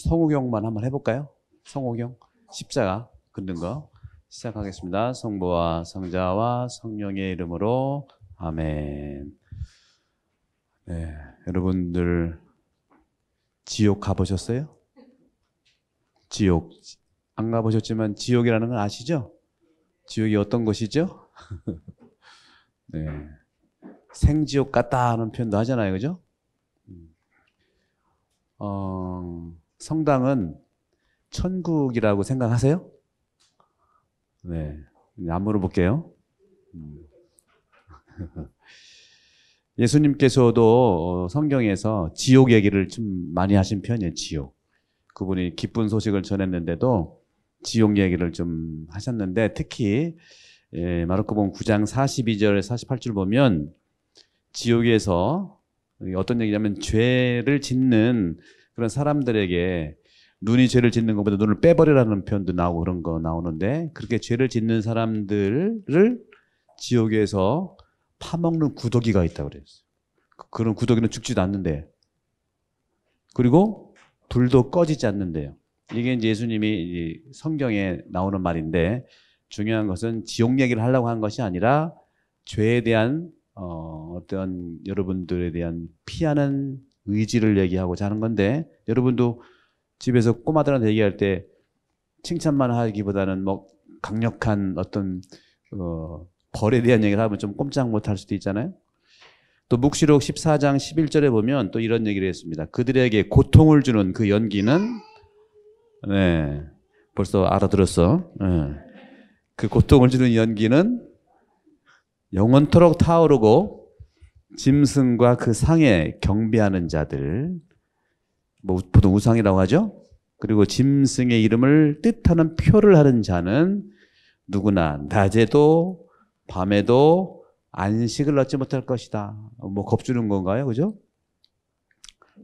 성우경만 한번 해볼까요? 성우경 십자가 긋는 거 시작하겠습니다. 성부와 성자와 성령의 이름으로 아멘. 네, 여러분들 지옥 가보셨어요? 지옥 안 가보셨지만 지옥이라는 건 아시죠? 지옥이 어떤 곳이죠? 네, 생지옥 같다 하는 표현도 하잖아요, 그죠? 성당은 천국이라고 생각하세요? 네, 안 물어볼게요. 예수님께서도 성경에서 지옥 얘기를 좀 많이 하신 편이에요. 지옥. 그분이 기쁜 소식을 전했는데도 지옥 얘기를 좀 하셨는데, 특히 마르코복음 9장 42절 48절 보면 지옥에서 어떤 얘기냐면 죄를 짓는 그런 사람들에게 눈이 죄를 짓는 것보다 눈을 빼버리라는 표현도 나오고 그런 거 나오는데, 그렇게 죄를 짓는 사람들을 지옥에서 파먹는 구더기가 있다고 그랬어요. 그런 구더기는 죽지도 않는데, 그리고 불도 꺼지지 않는데요. 이게 이제 예수님이 성경에 나오는 말인데, 중요한 것은 지옥 얘기를 하려고 한 것이 아니라 죄에 대한 어떤 여러분들에 대한 피하는 의지를 얘기하고자 하는 건데, 여러분도 집에서 꼬마들한테 얘기할 때 칭찬만 하기보다는 뭐 강력한 어떤 벌에 대한 얘기를 하면 좀 꼼짝 못할 수도 있잖아요. 또 묵시록 14장 11절에 보면 또 이런 얘기를 했습니다. 그들에게 고통을 주는 그 연기는, 네, 벌써 알아들었어. 네. 그 고통을 주는 연기는 영원토록 타오르고 짐승과 그 상에 경배하는 자들, 뭐 보통 우상이라고 하죠. 그리고 짐승의 이름을 뜻하는 표를 하는 자는 누구나 낮에도 밤에도 안식을 얻지 못할 것이다. 뭐 겁주는 건가요? 그죠?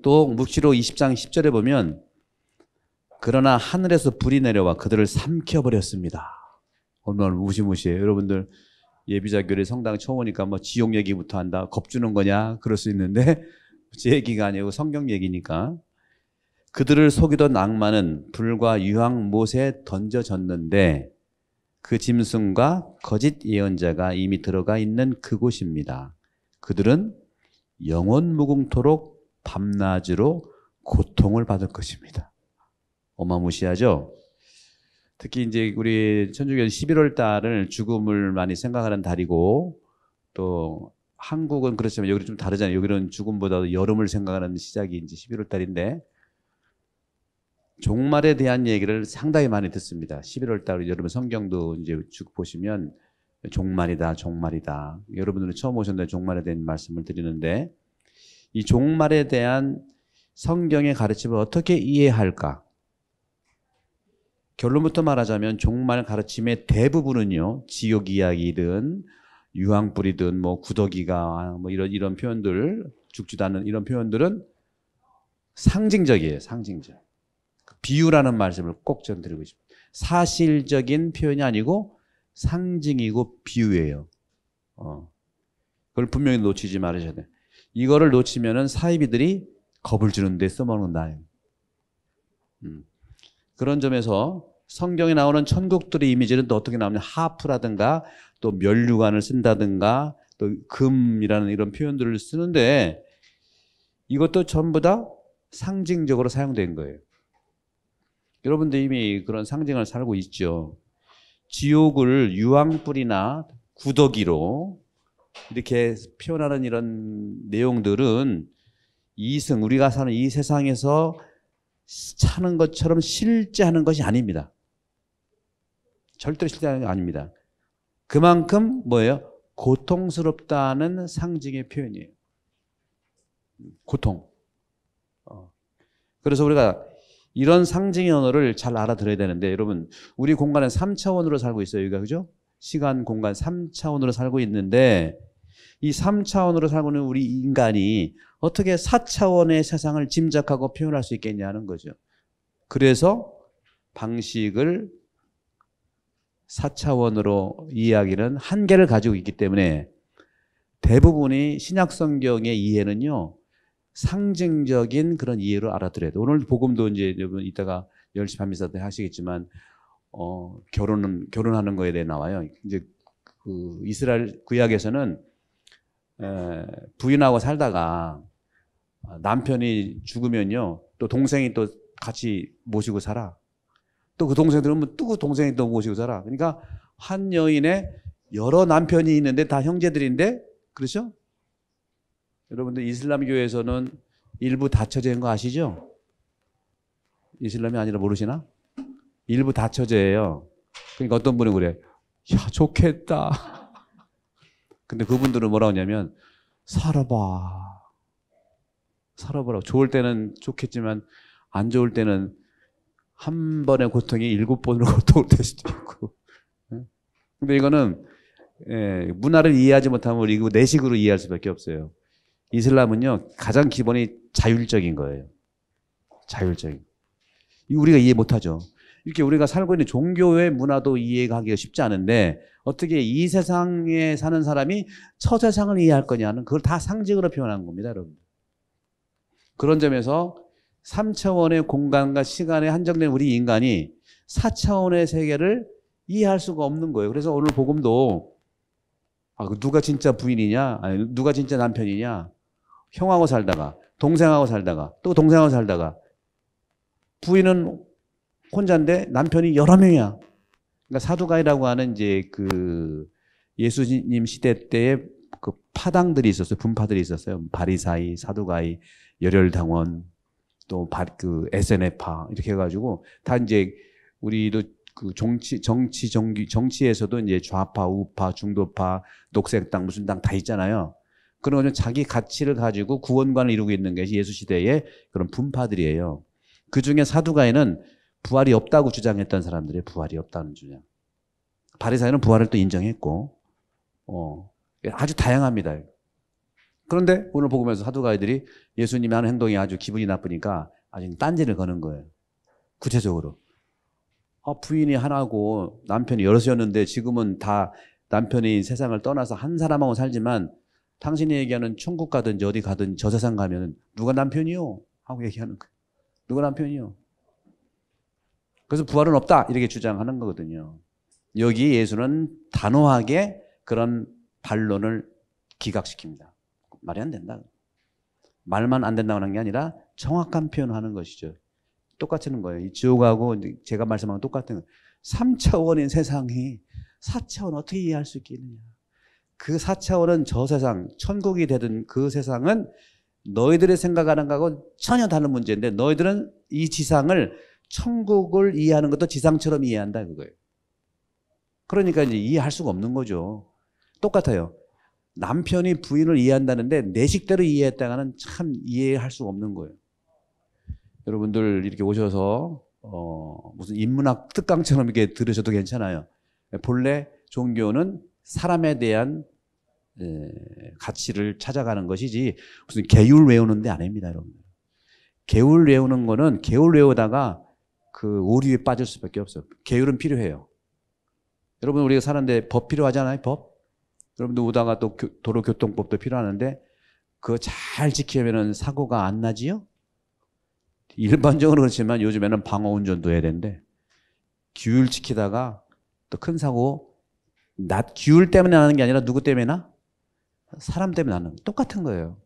또 묵시록 20장 10절에 보면 그러나 하늘에서 불이 내려와 그들을 삼켜버렸습니다. 얼마나 무시무시해요. 여러분들 예비자 교회 성당 처음 오니까 뭐 지옥 얘기부터 한다. 겁주는 거냐? 그럴 수 있는데 제 얘기가 아니고 성경 얘기니까. 그들을 속이던 악마는 불과 유황 못에 던져졌는데 그 짐승과 거짓 예언자가 이미 들어가 있는 그곳입니다. 그들은 영원 무궁토록 밤낮으로 고통을 받을 것입니다. 어마무시하죠? 특히 이제 우리 천주교 11월 달을 죽음을 많이 생각하는 달이고, 또 한국은 그렇지만 여기는 좀 다르잖아요. 여기는 죽음보다도 여름을 생각하는 시작이 이제 11월 달인데, 종말에 대한 얘기를 상당히 많이 듣습니다. 11월 달 여러분 성경도 이제 쭉 보시면 종말이다, 종말이다. 여러분들은 처음 오셨는데 종말에 대한 말씀을 드리는데, 이 종말에 대한 성경의 가르침을 어떻게 이해할까? 결론부터 말하자면 종말 가르침의 대부분은요, 지옥 이야기든 유황불이든 뭐 구더기가 뭐 이런 표현들, 죽지도 않는 이런 표현들은 상징적이에요. 상징적. 비유라는 말씀을 꼭 전드리고 싶습니다. 사실적인 표현이 아니고 상징이고 비유예요. 그걸 분명히 놓치지 말으셔야 돼요. 이거를 놓치면은 사이비들이 겁을 주는 데 써먹는다. 그런 점에서 성경에 나오는 천국들의 이미지는 또 어떻게 나오냐, 하프라든가 또 면류관을 쓴다든가 또 금이라는 이런 표현들을 쓰는데, 이것도 전부 다 상징적으로 사용된 거예요. 여러분들 이미 그런 상징을 살고 있죠. 지옥을 유황불이나 구더기로 이렇게 표현하는 이런 내용들은 이승, 우리가 사는 이 세상에서 사는 것처럼 실제 하는 것이 아닙니다. 절대로 실제 하는 게 아닙니다. 그만큼 뭐예요? 고통스럽다는 상징의 표현이에요. 고통. 그래서 우리가 이런 상징의 언어를 잘 알아들어야 되는데, 여러분 우리 공간은 3차원으로 살고 있어요. 여기가, 그죠? 시간, 공간 3차원으로 살고 있는데, 이 3차원으로 살고 있는 우리 인간이 어떻게 4차원의 세상을 짐작하고 표현할 수 있겠냐는 거죠. 그래서 방식을 4차원으로 이해하기는 한계를 가지고 있기 때문에 대부분이 신약 성경의 이해는요, 상징적인 그런 이해로 알아들어야 돼. 오늘 복음도 이제 여러분 이따가 10시 반미사 때 하시겠지만, 결혼하는 거에 대해 나와요. 이제 그 이스라엘 구약에서는 부인하고 살다가 남편이 죽으면요, 또 동생이 또 같이 모시고 살아. 또 그 동생 들으면 또 그 동생이 또 모시고 살아. 그러니까 한 여인의 여러 남편이 있는데 다 형제들인데, 그렇죠? 여러분들 이슬람교에서는 일부 다처제인 거 아시죠? 이슬람이 아니라 모르시나? 일부 다처제예요. 그러니까 어떤 분이 그래, 야 좋겠다. 근데 그분들은 뭐라고 하냐면, 살아보라고. 좋을 때는 좋겠지만 안 좋을 때는 한 번의 고통이 7번으로 고통을 될 수도 있고. 근데 이거는 문화를 이해하지 못하면 우리 이거 내식으로 이해할 수밖에 없어요. 이슬람은요, 가장 기본이 자율적인 거예요. 자율적인. 우리가 이해 못하죠. 이렇게 우리가 살고 있는 종교의 문화도 이해하기가 쉽지 않은데, 어떻게 이 세상에 사는 사람이 처세상을 이해할 거냐는, 그걸 다 상징으로 표현한 겁니다, 여러분. 그런 점에서 3차원의 공간과 시간에 한정된 우리 인간이 4차원의 세계를 이해할 수가 없는 거예요. 그래서 오늘 복음도 누가 진짜 부인이냐, 아니 누가 진짜 남편이냐, 형하고 살다가 동생하고 살다가 또 동생하고 살다가 부인은 혼자인데 남편이 여러 명이야. 그러니까 사두가이라고 하는 이제 그 예수님 시대 때의 그 파당들이 있었어요. 분파들이 있었어요. 바리사이, 사두가이, 열혈당원, 또 그 SNF파 이렇게 해가지고 다 이제 우리도 그 정치에서도 이제 좌파, 우파, 중도파, 녹색당, 무슨 당 다 있잖아요. 그런 건 자기 가치를 가지고 구원관을 이루고 있는 것이 예수 시대의 그런 분파들이에요. 그 중에 사두가이는 부활이 없다고 주장했던 사람들이 부활이 없다는 주장. 바리사이는 부활을 또 인정했고, 아주 다양합니다. 그런데 오늘 복음에서 사두가이들이 예수님이 하는 행동이 아주 기분이 나쁘니까 아주 딴지를 거는 거예요. 구체적으로. 부인이 하나고 남편이 여럿이었는데 지금은 다 남편이 세상을 떠나서 한 사람하고 살지만 당신이 얘기하는 천국 가든지 어디 가든지 저 세상 가면 누가 남편이요? 하고 얘기하는 거예요. 누가 남편이요? 그래서 부활은 없다 이렇게 주장하는 거거든요. 여기 예수는 단호하게 그런 반론을 기각시킵니다. 말이 안 된다. 말만 안 된다고 하는 게 아니라 정확한 표현을 하는 것이죠. 똑같은 거예요. 이 지옥하고 제가 말씀한 건 똑같은 거예요. 3차원인 세상이 4차원 어떻게 이해할 수 있겠느냐. 그 4차원은 저 세상, 천국이 되든 그 세상은 너희들의 생각하는 거하고 전혀 다른 문제인데 너희들은 이 지상을, 천국을 이해하는 것도 지상처럼 이해한다 그거예요. 그러니까 이제 이해할 수가 없는 거죠. 똑같아요. 남편이 부인을 이해한다는데 내 식대로 이해했다가는 참 이해할 수가 없는 거예요. 여러분들 이렇게 오셔서 무슨 인문학 특강처럼 이렇게 들으셔도 괜찮아요. 본래 종교는 사람에 대한 가치를 찾아가는 것이지 무슨 계율 외우는 데 아닙니다, 여러분. 계율 외우는 거는 계율 외우다가 그 오류에 빠질 수밖에 없어요. 계율은 필요해요. 여러분 우리가 사는데 법 필요하잖아요, 법. 여러분들 오다가 또 도로교통법도 필요하는데 그거 잘 지키면은 사고가 안 나지요? 일반적으로 그렇지만 요즘에는 방어운전도 해야 되는데 규율 지키다가 또 큰 사고, 규율 때문에 나는 게 아니라 누구 때문에 나? 사람 때문에 나는, 똑같은 거예요.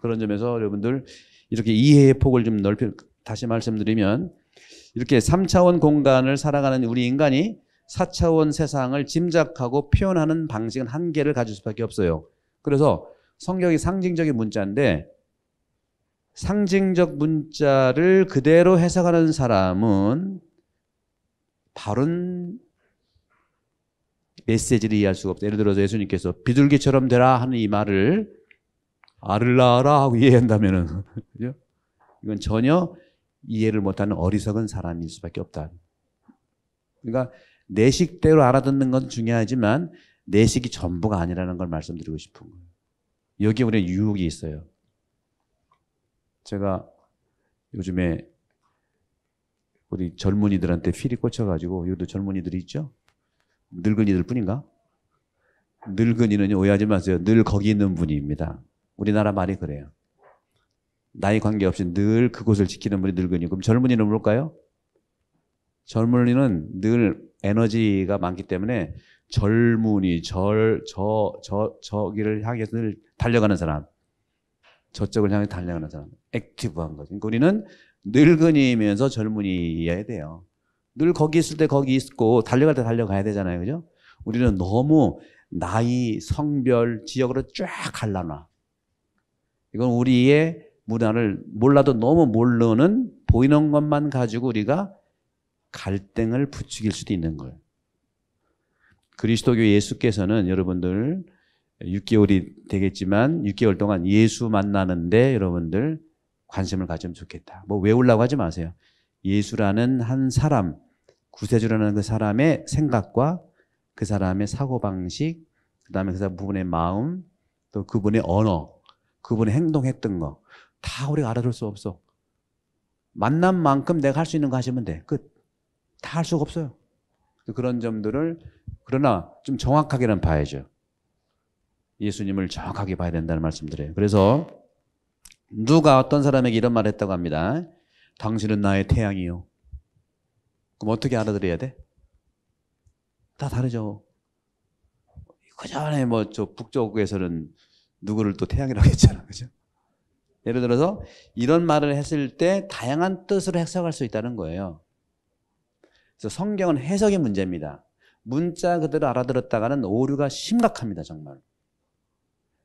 그런 점에서 여러분들 이렇게 이해의 폭을 좀 다시 말씀드리면 이렇게 3차원 공간을 살아가는 우리 인간이 4차원 세상을 짐작하고 표현하는 방식은 한계를 가질 수밖에 없어요. 그래서 성경이 상징적인 문자인데 상징적 문자를 그대로 해석하는 사람은 바른 메시지를 이해할 수가 없다. 예를 들어서 예수님께서 비둘기처럼 되라 하는 이 말을 알을 낳아라 하고 이해한다면은 이건 전혀 이해를 못하는 어리석은 사람일 수밖에 없다. 그러니까 내식대로 알아듣는 건 중요하지만 내식이 전부가 아니라는 걸 말씀드리고 싶은 거예요. 여기에 우리는 유혹이 있어요. 제가 요즘에 우리 젊은이들한테 필이 꽂혀가지고, 여기도 젊은이들이 있죠? 늙은이들 뿐인가? 늙은이는 오해하지 마세요. 늘 거기 있는 분입니다. 우리나라 말이 그래요. 나이 관계없이 늘 그곳을 지키는 분이 늙은이. 그럼 젊은이는 뭘까요? 젊은이는 늘 에너지가 많기 때문에 젊은이, 저기를 향해서 늘 달려가는 사람. 저쪽을 향해 달려가는 사람. 액티브한 거죠. 그러니까 우리는 늙은이면서 젊은이여야 돼요. 늘 거기 있을 때 거기 있고 달려갈 때 달려가야 되잖아요. 그죠? 우리는 너무 나이, 성별, 지역으로 쫙 갈라놔. 이건 우리의 문화를 몰라도 너무 모르는 보이는 것만 가지고 우리가 갈등을 부추길 수도 있는 거예요. 그리스도교 예수께서는 여러분들 6개월이 되겠지만 6개월 동안 예수 만나는데 여러분들 관심을 가지면 좋겠다. 뭐 외우려고 하지 마세요. 예수라는 한 사람, 구세주라는 그 사람의 생각과 그 사람의 사고방식, 그 다음에 그 사람 부분의 마음, 또 그분의 언어, 그분의 행동했던 거 다 우리가 알아둘 수 없어. 만난 만큼 내가 할 수 있는 거 하시면 돼. 끝. 다 할 수가 없어요. 그런 점들을 그러나 좀 정확하게는 봐야죠. 예수님을 정확하게 봐야 된다는 말씀드려요. 그래서 누가 어떤 사람에게 이런 말을 했다고 합니다. 당신은 나의 태양이요. 그럼 어떻게 알아들어야 돼? 다 다르죠. 그 전에 뭐 저 북쪽에서는 누구를 또 태양이라고 했잖아. 그죠? 예를 들어서 이런 말을 했을 때 다양한 뜻으로 해석할 수 있다는 거예요. 그래서 성경은 해석의 문제입니다. 문자 그대로 알아들었다가는 오류가 심각합니다. 정말.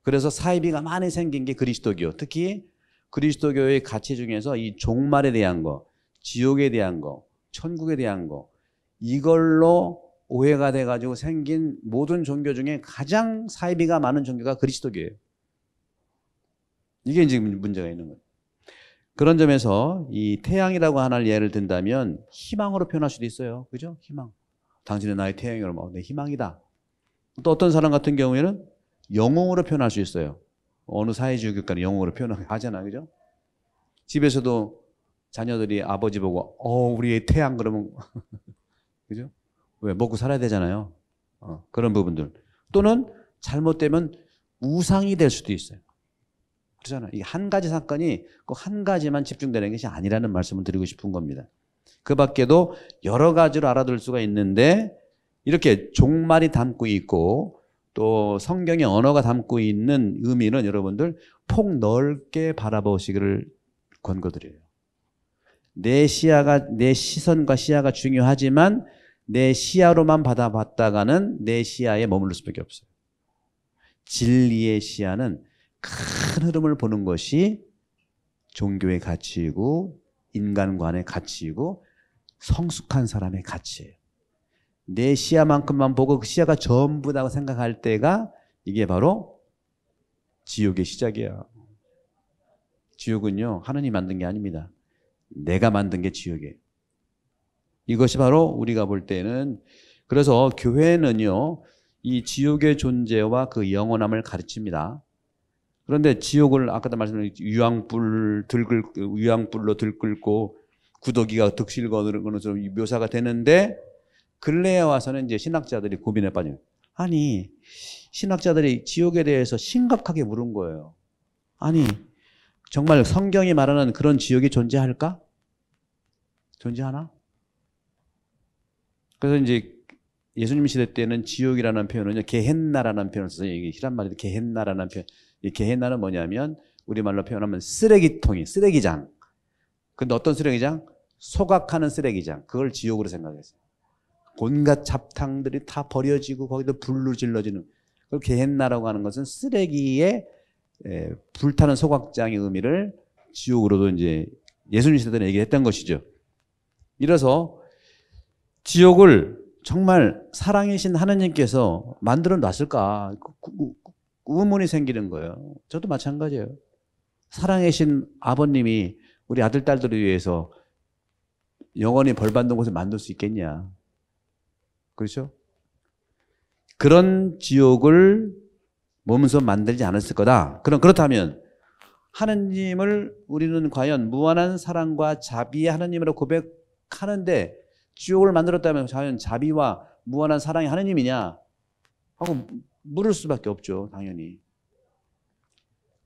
그래서 사이비가 많이 생긴 게 그리스도교. 특히 그리스도교의 가치 중에서 이 종말에 대한 거, 지옥에 대한 거, 천국에 대한 거, 이걸로 오해가 돼가지고 생긴 모든 종교 중에 가장 사이비가 많은 종교가 그리스도교예요. 이게 지금 문제가 있는 거예요. 그런 점에서 이 태양이라고 하나를 예를 든다면 희망으로 표현할 수도 있어요. 그죠? 희망. 당신은 나의 태양이라고 내 희망이다. 또 어떤 사람 같은 경우에는 영웅으로 표현할 수 있어요. 어느 사회주의 국가는 영웅으로 표현하잖아. 그죠? 집에서도 자녀들이 아버지 보고 우리의 태양 그러면 그죠? 왜? 먹고 살아야 되잖아요. 그런 부분들. 또는 잘못되면 우상이 될 수도 있어요. 그렇잖아요. 이 한 가지 사건이 꼭 한 가지만 집중되는 것이 아니라는 말씀을 드리고 싶은 겁니다. 그 밖에도 여러 가지로 알아둘 수가 있는데 이렇게 종말이 담고 있고 또 성경의 언어가 담고 있는 의미는 여러분들 폭넓게 바라보시기를 권고드려요. 내 시선과 시야가 중요하지만 내 시야로만 받아봤다가는 내 시야에 머무를 수밖에 없어요. 진리의 시야는 큰 흐름을 보는 것이 종교의 가치이고 인간관의 가치이고 성숙한 사람의 가치예요. 내 시야만큼만 보고 그 시야가 전부다고 생각할 때가 이게 바로 지옥의 시작이야. 지옥은요, 하느님이 만든 게 아닙니다. 내가 만든 게 지옥이에요. 이것이 바로 우리가 볼 때는 그래서 교회는요, 이 지옥의 존재와 그 영원함을 가르칩니다. 그런데 지옥을 아까도 말씀드린 유황불로 들끓고 구더기가 득실거리는 것처럼 묘사가 되는데 근래에 와서는 이제 신학자들이 고민에 빠져요. 아니 신학자들이 지옥에 대해서 심각하게 물은 거예요. 아니 정말 성경이 말하는 그런 지옥이 존재할까? 존재하나? 그래서 이제 예수님 시대 때는 지옥이라는 표현은요 게헨나라는 표현을 써서 이게 히란 말인데 게헨나라는 표현. 이 게헨나는 뭐냐면 우리말로 표현하면 쓰레기통이 쓰레기장. 근데 어떤 쓰레기장? 소각하는 쓰레기장. 그걸 지옥으로 생각했어요. 온갖 잡탕들이 다 버려지고 거기다 불로 질러지는. 그걸 게헨나라고 하는 것은 쓰레기에 불타는 소각장의 의미를 지옥으로도 이제 예수님 시대 때는 얘기했던 것이죠. 이래서 지옥을 정말 사랑이신 하나님께서 만들어 놨을까? 의문이 생기는 거예요. 저도 마찬가지예요. 사랑이신 아버님이 우리 아들, 딸들을 위해서 영원히 벌받는 곳을 만들 수 있겠냐. 그렇죠? 그런 지옥을 몸소 만들지 않았을 거다. 그렇다면 하느님을 우리는 과연 무한한 사랑과 자비의 하느님으로 고백하는데 지옥을 만들었다면 과연 자비와 무한한 사랑의 하느님이냐 하고 물을 수밖에 없죠. 당연히.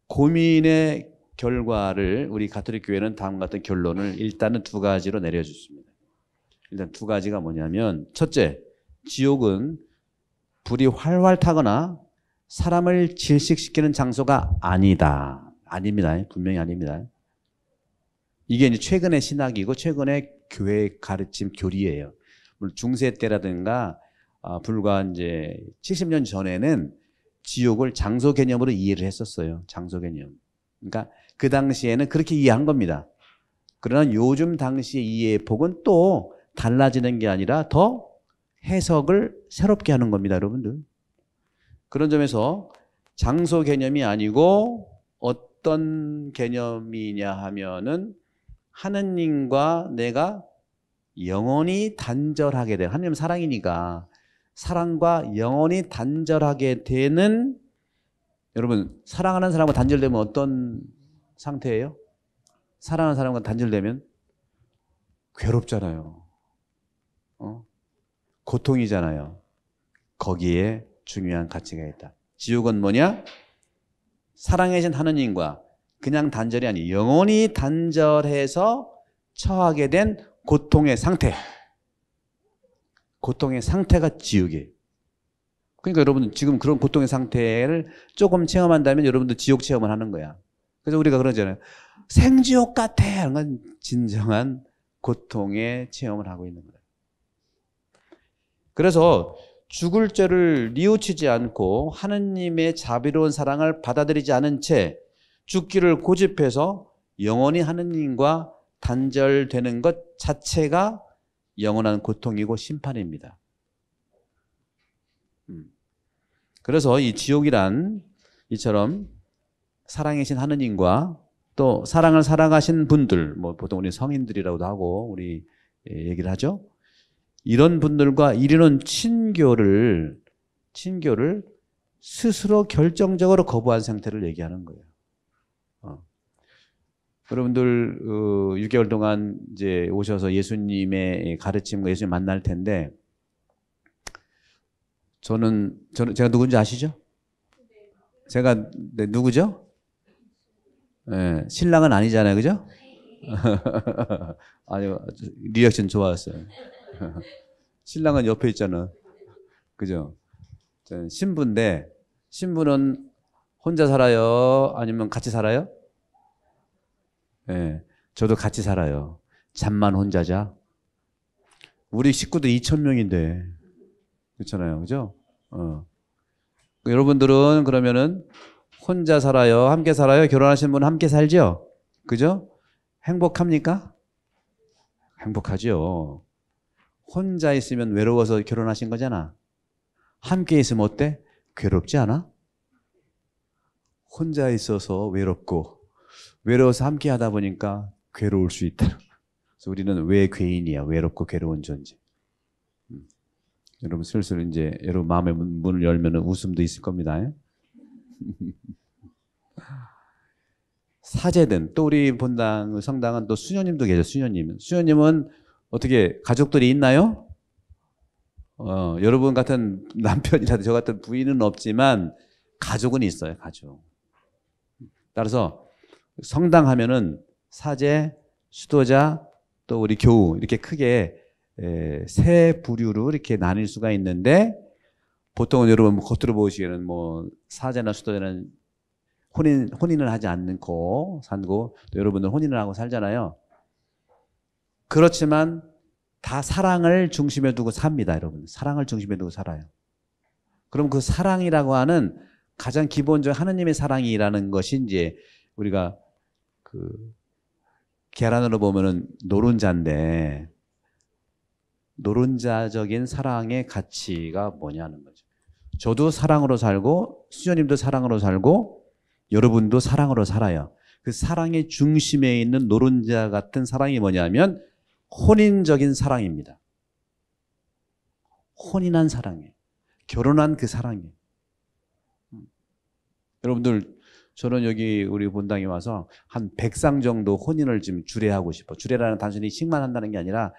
고민의 결과를 우리 가톨릭 교회는 다음과 같은 결론을 일단은 두 가지로 내려줬습니다. 일단 두 가지가 뭐냐면, 첫째, 지옥은 불이 활활 타거나 사람을 질식시키는 장소가 아니다. 아닙니다. 분명히 아닙니다. 이게 이제 최근의 신학이고 최근의 교회 가르침 교리예요. 물론 중세 때라든가 불과 이제 70년 전에는 지옥을 장소 개념으로 이해를 했었어요. 장소 개념. 그러니까 그 당시에는 그렇게 이해한 겁니다. 그러나 요즘 당시의 이해의 폭은 또 달라지는 게 아니라 더 해석을 새롭게 하는 겁니다, 여러분들. 그런 점에서 장소 개념이 아니고 어떤 개념이냐 하면은 하느님과 내가 영원히 단절하게 돼. 하느님 사랑이니까 사랑과 영원히 단절하게 되는, 여러분 사랑하는 사람과 단절되면 어떤 상태예요? 사랑하는 사람과 단절되면 괴롭잖아요. 고통이잖아요. 거기에 중요한 가치가 있다. 지옥은 뭐냐? 사랑해진 하느님과 그냥 단절이 아니 영원히 단절해서 처하게 된 고통의 상태. 고통의 상태가 지옥이에요. 그러니까 여러분 지금 그런 고통의 상태를 조금 체험한다면 여러분도 지옥 체험을 하는 거야. 그래서 우리가 그러잖아요. 생지옥 같아 하는 건 진정한 고통의 체험을 하고 있는 거예요. 그래서 죽을 죄를 뉘우치지 않고 하느님의 자비로운 사랑을 받아들이지 않은 채 죽기를 고집해서 영원히 하느님과 단절되는 것 자체가 영원한 고통이고 심판입니다. 그래서 이 지옥이란 이처럼 사랑이신 하느님과 또 사랑을 사랑하신 분들, 뭐 보통 우리 성인들이라고도 하고 우리 얘기를 하죠. 이런 분들과 이루는 친교를 스스로 결정적으로 거부한 상태를 얘기하는 거예요. 여러분들 6개월 동안 이제 오셔서 예수님의 가르침과 예수님 만날 텐데, 제가 누군지 아시죠? 제가 누구죠? 네, 신랑은 아니잖아요, 그죠? 아니, 리액션 좋았어요. 신랑은 옆에 있잖아, 그죠? 신부인데, 신부는 혼자 살아요? 아니면 같이 살아요? 네, 저도 같이 살아요. 잠만 혼자 자. 우리 식구도 2,000명인데. 그렇잖아요. 그죠? 여러분들은 그러면은 혼자 살아요? 함께 살아요? 결혼하신 분은 함께 살죠? 그죠? 행복합니까? 행복하죠. 혼자 있으면 외로워서 결혼하신 거잖아. 함께 있으면 어때? 괴롭지 않아? 혼자 있어서 외롭고, 외로워서 함께 하다 보니까 괴로울 수 있다. 그래서 우리는 외괴인이야. 외롭고 괴로운 존재. 여러분 슬슬 이제 여러분 마음의 문을 열면 웃음도 있을 겁니다. 사제든 또 우리 본당 성당은 또 수녀님도 계셔. 수녀님은 어떻게 가족들이 있나요? 여러분 같은 남편이라도 저 같은 부인은 없지만 가족은 있어요. 가족. 따라서 성당 하면은 사제, 수도자, 또 우리 교우 이렇게 크게 세 부류로 이렇게 나뉠 수가 있는데, 보통은 여러분 겉으로 보시기에는 뭐 사제나 수도자는 혼인을 하지 않고 살고, 또 여러분들 혼인을 하고 살잖아요. 그렇지만 다 사랑을 중심에 두고 삽니다, 여러분. 사랑을 중심에 두고 살아요. 그럼 그 사랑이라고 하는 가장 기본적 하느님의 사랑이라는 것이 이제 우리가 그 계란으로 보면은 노른자인데, 노른자적인 사랑의 가치가 뭐냐는 거죠. 저도 사랑으로 살고 수녀님도 사랑으로 살고 여러분도 사랑으로 살아요. 그 사랑의 중심에 있는 노른자 같은 사랑이 뭐냐면 혼인적인 사랑입니다. 혼인한 사랑이에요. 결혼한 그 사랑이에요. 여러분들, 저는 여기 우리 본당에 와서 한 100상 정도 혼인을 지금 주례하고 싶어. 주례라는 단순히 식만한다는 게 아니라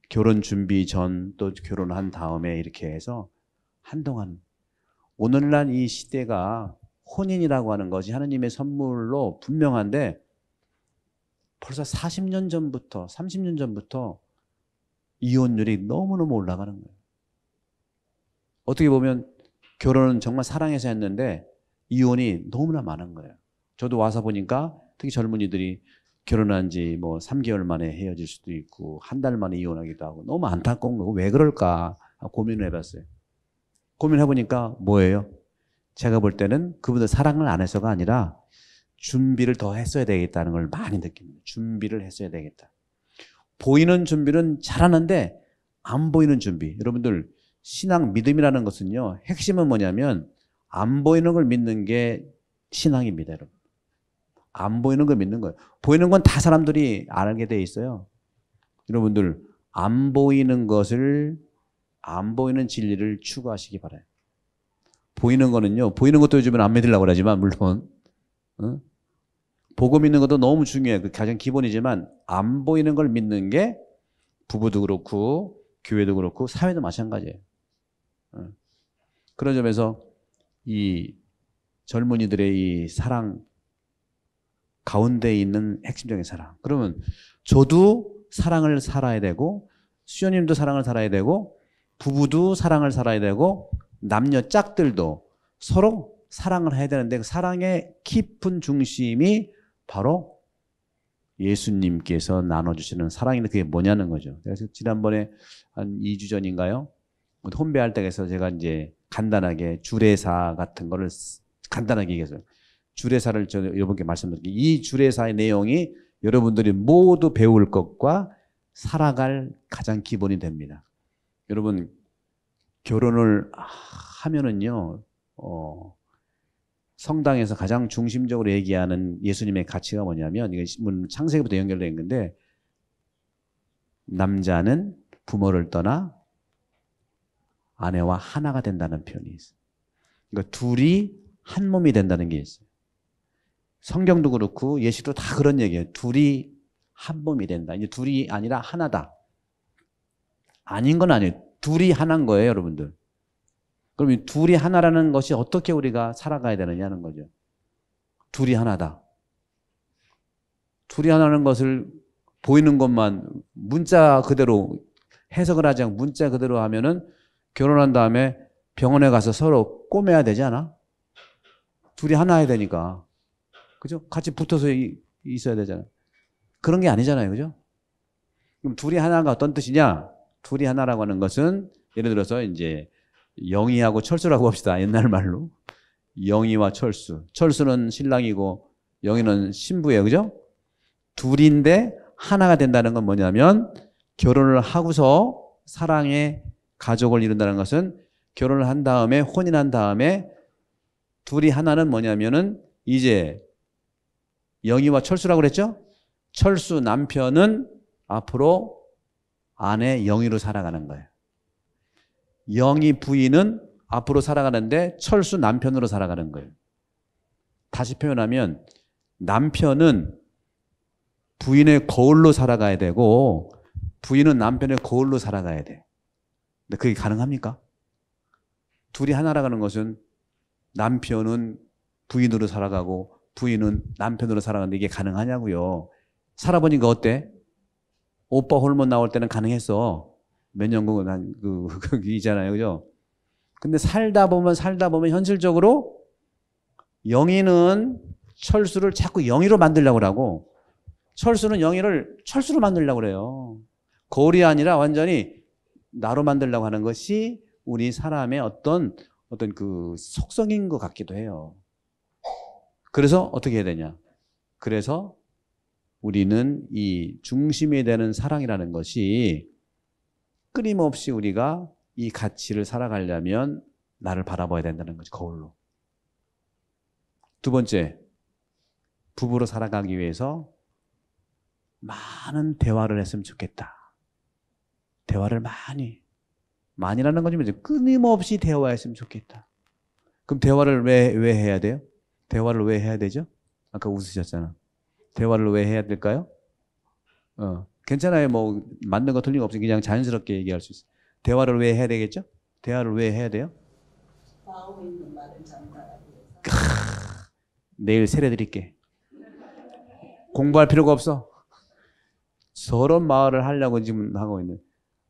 결혼 준비 전 또 결혼한 다음에 이렇게 해서 한동안, 오늘날 이 시대가 혼인이라고 하는 것이 하느님의 선물로 분명한데 벌써 40년 전부터 30년 전부터 이혼율이 너무너무 올라가는 거예요. 어떻게 보면 결혼은 정말 사랑해서 했는데 이혼이 너무나 많은 거예요. 저도 와서 보니까 특히 젊은이들이 결혼한 지 뭐 3개월 만에 헤어질 수도 있고 한 달 만에 이혼하기도 하고 너무 안타까운 거고 왜 그럴까 고민을 해봤어요. 고민해보니까 뭐예요? 제가 볼 때는 그분들 사랑을 안 해서가 아니라 준비를 더 했어야 되겠다는 걸 많이 느낍니다. 준비를 했어야 되겠다. 보이는 준비는 잘하는데 안 보이는 준비. 여러분들 신앙 믿음이라는 것은요. 핵심은 뭐냐면 안 보이는 걸 믿는 게 신앙입니다. 여러분. 안 보이는 걸 믿는 거예요. 보이는 건 다 사람들이 알게 돼 있어요. 여러분들 안 보이는 것을 안 보이는 진리를 추구하시기 바라요. 보이는 거는요. 보이는 것도 요즘은 안 믿으려고 그러지만 물론 보고 믿는 것도 너무 중요해요. 그 가장 기본이지만 안 보이는 걸 믿는 게 부부도 그렇고 교회도 그렇고 사회도 마찬가지예요. 그런 점에서 이 젊은이들의 이 사랑 가운데 있는 핵심적인 사랑. 그러면 저도 사랑을 살아야 되고 수녀님도 사랑을 살아야 되고 부부도 사랑을 살아야 되고 남녀 짝들도 서로 사랑을 해야 되는데 그 사랑의 깊은 중심이 바로 예수님께서 나눠주시는 사랑인데 그게 뭐냐는 거죠. 그래서 지난번에 한 2주 전인가요? 혼배할 때에서 제가 이제 간단하게 주례사 같은 거를 간단하게 얘기했어요. 주례사를 저 여러분께 말씀드릴게요. 이 주례사의 내용이 여러분들이 모두 배울 것과 살아갈 가장 기본이 됩니다. 여러분 결혼을 하면은요, 성당에서 가장 중심적으로 얘기하는 예수님의 가치가 뭐냐면 이게 창세기부터 연결되어 있는데 남자는 부모를 떠나 아내와 하나가 된다는 표현이 있어요. 그러니까 둘이 한 몸이 된다는 게 있어요. 성경도 그렇고 예시도 다 그런 얘기예요. 둘이 한 몸이 된다. 이제 둘이 아니라 하나다. 아닌 건 아니에요. 둘이 하나인 거예요, 여러분들. 그럼 이 둘이 하나라는 것이 어떻게 우리가 살아가야 되느냐는 거죠. 둘이 하나다. 둘이 하나라는 것을 보이는 것만 문자 그대로 해석을 하지 않고 문자 그대로 하면은 결혼한 다음에 병원에 가서 서로 꼬매야 되지 않아? 둘이 하나야 되니까. 그죠? 같이 붙어서 있어야 되잖아요. 그런 게 아니잖아요. 그죠? 그럼 둘이 하나가 어떤 뜻이냐? 둘이 하나라고 하는 것은 예를 들어서 이제 영희하고 철수라고 합시다. 옛날 말로. 영희와 철수. 철수는 신랑이고 영희는 신부예요. 그죠? 둘인데 하나가 된다는 건 뭐냐면 결혼을 하고서 사랑의 가족을 이룬다는 것은 결혼을 한 다음에 혼인한 다음에 둘이 하나는 뭐냐면은 이제 영희와 철수라고 그랬죠? 철수 남편은 앞으로 아내 영희로 살아가는 거예요. 영희 부인은 앞으로 살아가는데 철수 남편으로 살아가는 거예요. 다시 표현하면 남편은 부인의 거울로 살아가야 되고 부인은 남편의 거울로 살아가야 돼. 근데 그게 가능합니까? 둘이 하나라는 것은 남편은 부인으로 살아가고 부인은 남편으로 살아가는데 이게 가능하냐고요. 살아보니까 어때? 오빠 호르몬 나올 때는 가능했어. 몇 년간 이잖아요. 그죠? 근데 살다 보면 현실적으로 영희는 철수를 자꾸 영희로 만들려고 하고 철수는 영희를 철수로 만들려고 그래요. 거울이 아니라 완전히 나로 만들려고 하는 것이 우리 사람의 어떤 그 속성인 것 같기도 해요. 그래서 어떻게 해야 되냐? 그래서 우리는 이 중심이 되는 사랑이라는 것이 끊임없이 우리가 이 가치를 살아가려면 나를 바라봐야 된다는 거지, 거울로. 두 번째, 부부로 살아가기 위해서 많은 대화를 했으면 좋겠다. 대화를 많이라는 거지, 끊임없이 대화했으면 좋겠다. 그럼 대화를 왜 해야 돼요? 대화를 왜 해야 되죠? 아까 웃으셨잖아. 대화를 왜 해야 될까요? 괜찮아요. 뭐 맞는 거 틀린 거 없으니 그냥 자연스럽게 얘기할 수 있어요. 대화를 왜 해야 되겠죠? 대화를 왜 해야 돼요? 마음에 있는 말을 전달하기 위해서. 내일 세례드릴게. 공부할 필요가 없어. 저런 말을 하려고 지금 하고 있는.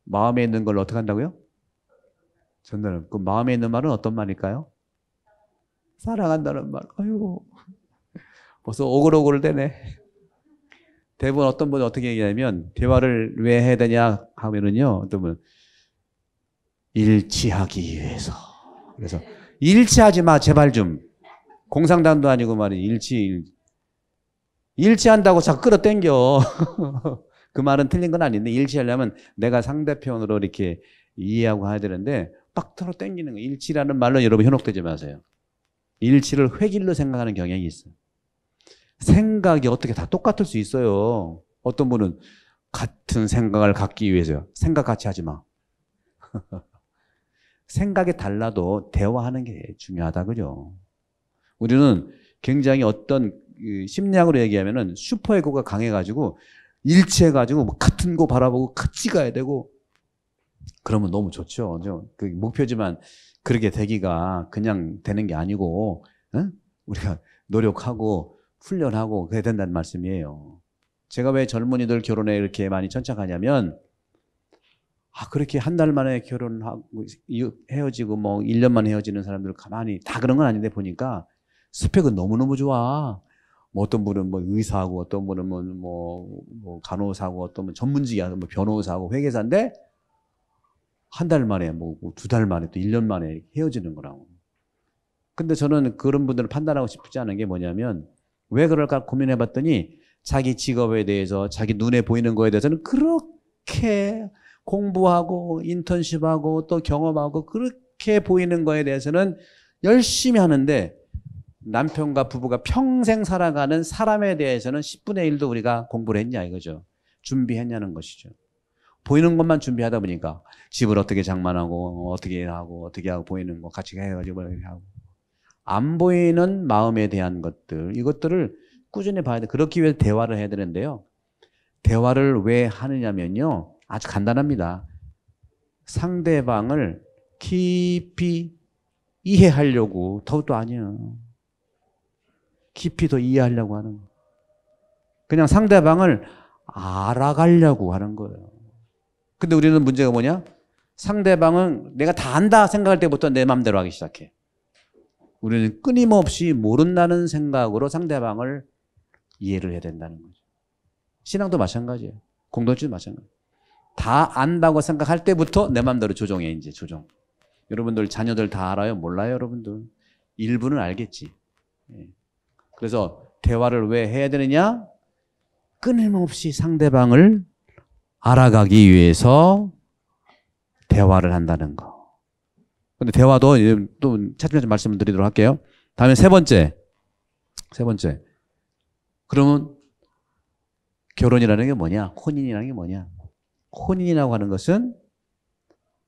마음에 있는 걸 어떻게 한다고요? 전달은. 그 마음에 있는 말은 어떤 말일까요? 사랑한다는 말. 아이고. 벌써 오글오글 되네. 대부분 어떤 분은 어떻게 얘기하냐면, 대화를 왜 해야 되냐 하면은요, 어떤 분은 일치하기 위해서. 그래서 일치하지 마, 제발 좀. 공상담도 아니고 말이 일치한다고 자꾸 끌어당겨. 그 말은 틀린 건 아닌데, 일치하려면 내가 상대편으로 이렇게 이해하고 해야 되는데, 빡 틀어 당기는 거. 일치라는 말로 여러분 현혹되지 마세요. 일치를 획일로 생각하는 경향이 있어요. 생각이 어떻게 다 똑같을 수 있어요. 어떤 분은 같은 생각을 갖기 위해서요. 생각 같이 하지 마. 생각이 달라도 대화하는 게 중요하다, 그죠? 우리는 굉장히 어떤 심리학으로 얘기하면은 슈퍼에고가 강해가지고 일치해가지고 뭐 같은 거 바라보고 같이 가야 되고 그러면 너무 좋죠. 그 목표지만 그렇게 되기가 그냥 되는 게 아니고, 응? 우리가 노력하고 훈련하고 그래야 된다는 말씀이에요. 제가 왜 젊은이들 결혼에 이렇게 많이 천착하냐면, 그렇게 한 달 만에 결혼하고 헤어지고 뭐 1년 만에 헤어지는 사람들 가만히 다 그런 건 아닌데 보니까 스펙은 너무너무 좋아. 뭐 어떤 분은 뭐 의사하고 어떤 분은 뭐 간호사하고 어떤 분은 전문직이야. 뭐 변호사하고 회계사인데 한 달 만에 뭐 2달 만에 또 1년 만에 헤어지는 거라고. 근데 저는 그런 분들을 판단하고 싶지 않은 게 뭐냐면 왜 그럴까 고민해 봤더니 자기 직업에 대해서 자기 눈에 보이는 거에 대해서는 그렇게 공부하고 인턴십하고 또 경험하고 그렇게 보이는 거에 대해서는 열심히 하는데 남편과 부부가 평생 살아가는 사람에 대해서는 10분의 1도 우리가 공부를 했냐 이거죠. 준비했냐는 것이죠. 보이는 것만 준비하다 보니까 집을 어떻게 장만하고 어떻게 하고 보이는 거 같이 해가지고 이렇게 하고 안 보이는 마음에 대한 것들 이것들을 꾸준히 봐야 돼. 그렇기 위해 대화를 해야 되는데요. 대화를 왜 하느냐면요. 아주 간단합니다. 상대방을 깊이 이해하려고 더도 아니에요. 깊이 더 이해하려고 하는 거예요. 그냥 상대방을 알아가려고 하는 거예요. 근데 우리는 문제가 뭐냐? 상대방은 내가 다 안다 생각할 때부터 내 마음대로 하기 시작해. 우리는 끊임없이 모른다는 생각으로 상대방을 이해를 해야 된다는 거죠. 신앙도 마찬가지예요. 공동체도 마찬가지예요. 다 안다고 생각할 때부터 내 마음대로 조정해, 이제 조정. 여러분들 자녀들 다 알아요? 몰라요, 여러분들? 일부는 알겠지. 그래서 대화를 왜 해야 되느냐? 끊임없이 상대방을 알아가기 위해서 대화를 한다는 거. 근데 대화도 또 차츰차츰 말씀을 드리도록 할게요. 다음에 세 번째. 그러면 결혼이라는 게 뭐냐? 혼인이라는 게 뭐냐? 혼인이라고 하는 것은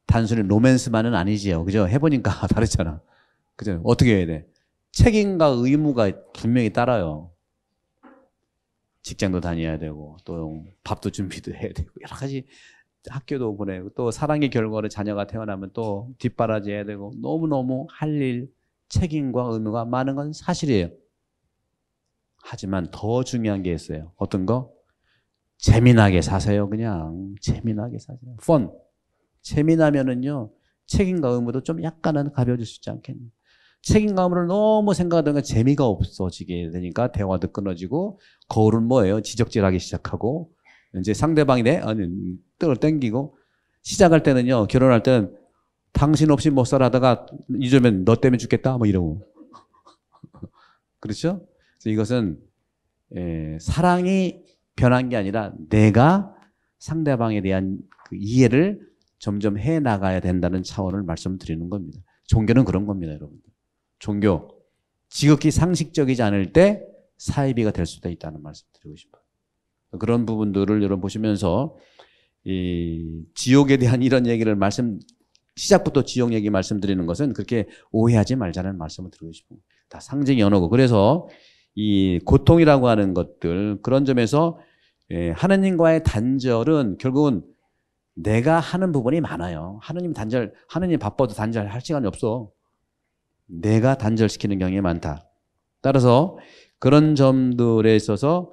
단순히 로맨스만은 아니지요. 그죠? 해보니까 다르잖아. 그죠? 어떻게 해야 돼? 책임과 의무가 분명히 따라요. 직장도 다녀야 되고, 또 밥도 준비도 해야 되고, 여러 가지 학교도 보내고, 또 사랑의 결과로 자녀가 태어나면 또 뒷바라지 해야 되고, 너무너무 할 일, 책임과 의무가 많은 건 사실이에요. 하지만 더 중요한 게 있어요. 어떤 거? 재미나게 사세요. 그냥 재미나게 사세요. 펀. 재미나면은요 책임과 의무도 좀 약간은 가벼워질 수 있지 않겠냐. 책임과 의무를 너무 생각하다가 재미가 없어지게 되니까 대화도 끊어지고 거울은 뭐예요? 지적질하기 시작하고 이제 상대방이 뜰을 땡기고 시작할 때는요 결혼할 때는 당신 없이 못 살아 하다가 잊으면 너 때문에 죽겠다 뭐 이러고 그렇죠? 그래서 이것은 사랑이 변한 게 아니라 내가 상대방에 대한 그 이해를 점점 해 나가야 된다는 차원을 말씀드리는 겁니다. 종교는 그런 겁니다, 여러분들. 종교 지극히 상식적이지 않을 때 사이비가 될 수도 있다는 말씀 드리고 싶어요. 그런 부분들을 여러분 보시면서 이 지옥에 대한 이런 얘기를 시작부터 지옥 얘기 말씀드리는 것은 그렇게 오해하지 말자는 말씀을 드리고 싶어요. 다 상징이 언어고 그래서 이 고통이라고 하는 것들 그런 점에서 하느님과의 단절은 결국은 내가 하는 부분이 많아요. 하느님 바빠도 단절할 시간이 없어. 내가 단절시키는 경향이 많다. 따라서 그런 점들에 있어서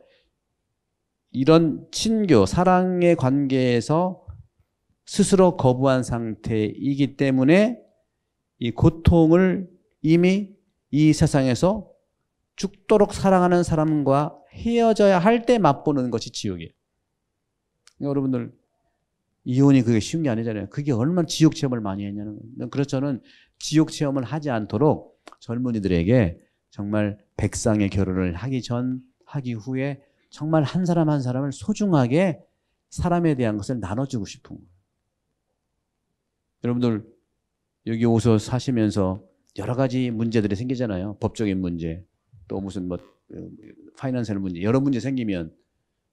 이런 친교, 사랑의 관계에서 스스로 거부한 상태이기 때문에 이 고통을 이미 이 세상에서 죽도록 사랑하는 사람과 헤어져야 할 때 맛보는 것이 지옥이에요. 여러분들 이혼이 그게 쉬운 게 아니잖아요. 그게 얼마나 지옥 체험을 많이 했냐는 거예요. 그래서 저는 지옥 체험을 하지 않도록 젊은이들에게 정말 백상의 결혼을 하기 전, 하기 후에 정말 한 사람 한 사람을 소중하게 사람에 대한 것을 나눠주고 싶은 거예요. 여러분들 여기 오서 사시면서 여러 가지 문제들이 생기잖아요. 법적인 문제, 또 무슨 뭐 파이낸셜 문제, 여러 문제 생기면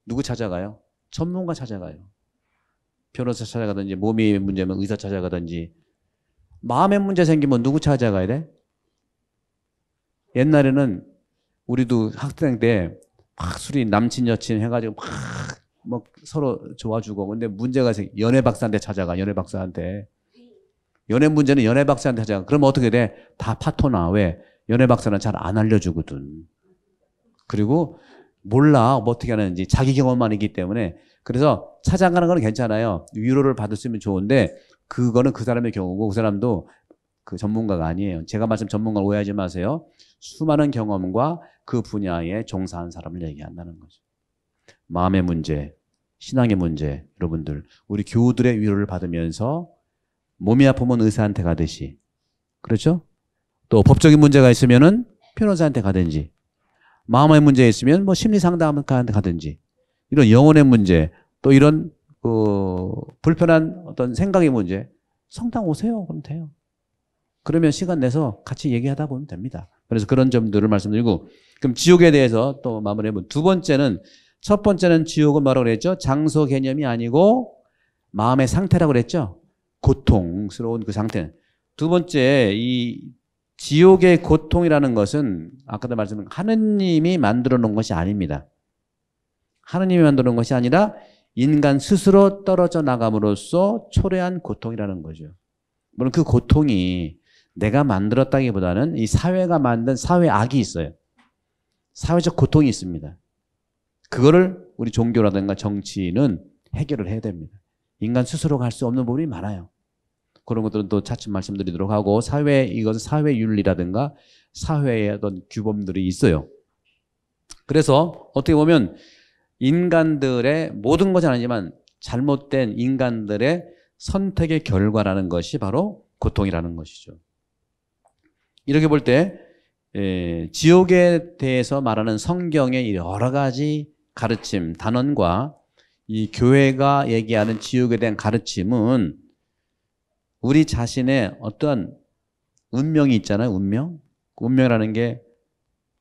누구 찾아가요? 전문가 찾아가요. 변호사 찾아가든지, 몸이 문제면 의사 찾아가든지. 마음의 문제 생기면 누구 찾아가야 돼? 옛날에는 우리도 학생 때 막 술이 남친 여친 해가지고 막 서로 좋아주고, 근데 문제가 연애 박사한테 찾아가. 연애 박사한테. 연애 문제는 연애 박사한테 찾아가. 그러면 어떻게 돼? 다 파토나. 왜? 연애 박사는 잘 안 알려주거든. 그리고 몰라 뭐 어떻게 하는지. 자기 경험만 있기 때문에. 그래서 찾아가는 건 괜찮아요. 위로를 받았으면 좋은데 그거는 그 사람의 경우고, 그 사람도 그 전문가가 아니에요. 제가 말씀 전문가 오해하지 마세요. 수많은 경험과 그 분야에 종사한 사람을 얘기한다는 거죠. 마음의 문제, 신앙의 문제, 여러분들 우리 교우들의 위로를 받으면서 몸이 아프면 의사한테 가듯이, 그렇죠? 또 법적인 문제가 있으면은 변호사한테 가든지, 마음의 문제 있으면 뭐 심리 상담가한테 가든지, 이런 영혼의 문제, 또 이런 불편한 어떤 생각의 문제, 성당 오세요. 그럼 돼요. 그러면 시간 내서 같이 얘기하다 보면 됩니다. 그래서 그런 점들을 말씀드리고, 그럼 지옥에 대해서 또 마무리해보면, 두 번째는, 첫 번째는 지옥은 뭐라고 그랬죠? 장소 개념이 아니고 마음의 상태라고 그랬죠? 고통스러운 그 상태. 두 번째, 이 지옥의 고통이라는 것은 아까도 말씀드린 하느님이 만들어 놓은 것이 아닙니다. 하느님이 만들어 놓은 것이 아니라 인간 스스로 떨어져 나감으로써 초래한 고통이라는 거죠. 물론 그 고통이 내가 만들었다기보다는 이 사회가 만든 사회악이 있어요. 사회적 고통이 있습니다. 그거를 우리 종교라든가 정치는 해결을 해야 됩니다. 인간 스스로가 할 수 없는 부분이 많아요. 그런 것들은 또 차츰 말씀드리도록 하고, 이것은 사회윤리라든가 사회의 어떤 규범들이 있어요. 그래서 어떻게 보면 인간들의 모든 것은 아니지만 잘못된 인간들의 선택의 결과라는 것이 바로 고통이라는 것이죠. 이렇게 볼 때 지옥에 대해서 말하는 성경의 여러 가지 가르침, 단언과 이 교회가 얘기하는 지옥에 대한 가르침은 우리 자신의 어떤 운명이 있잖아요. 운명이라는 게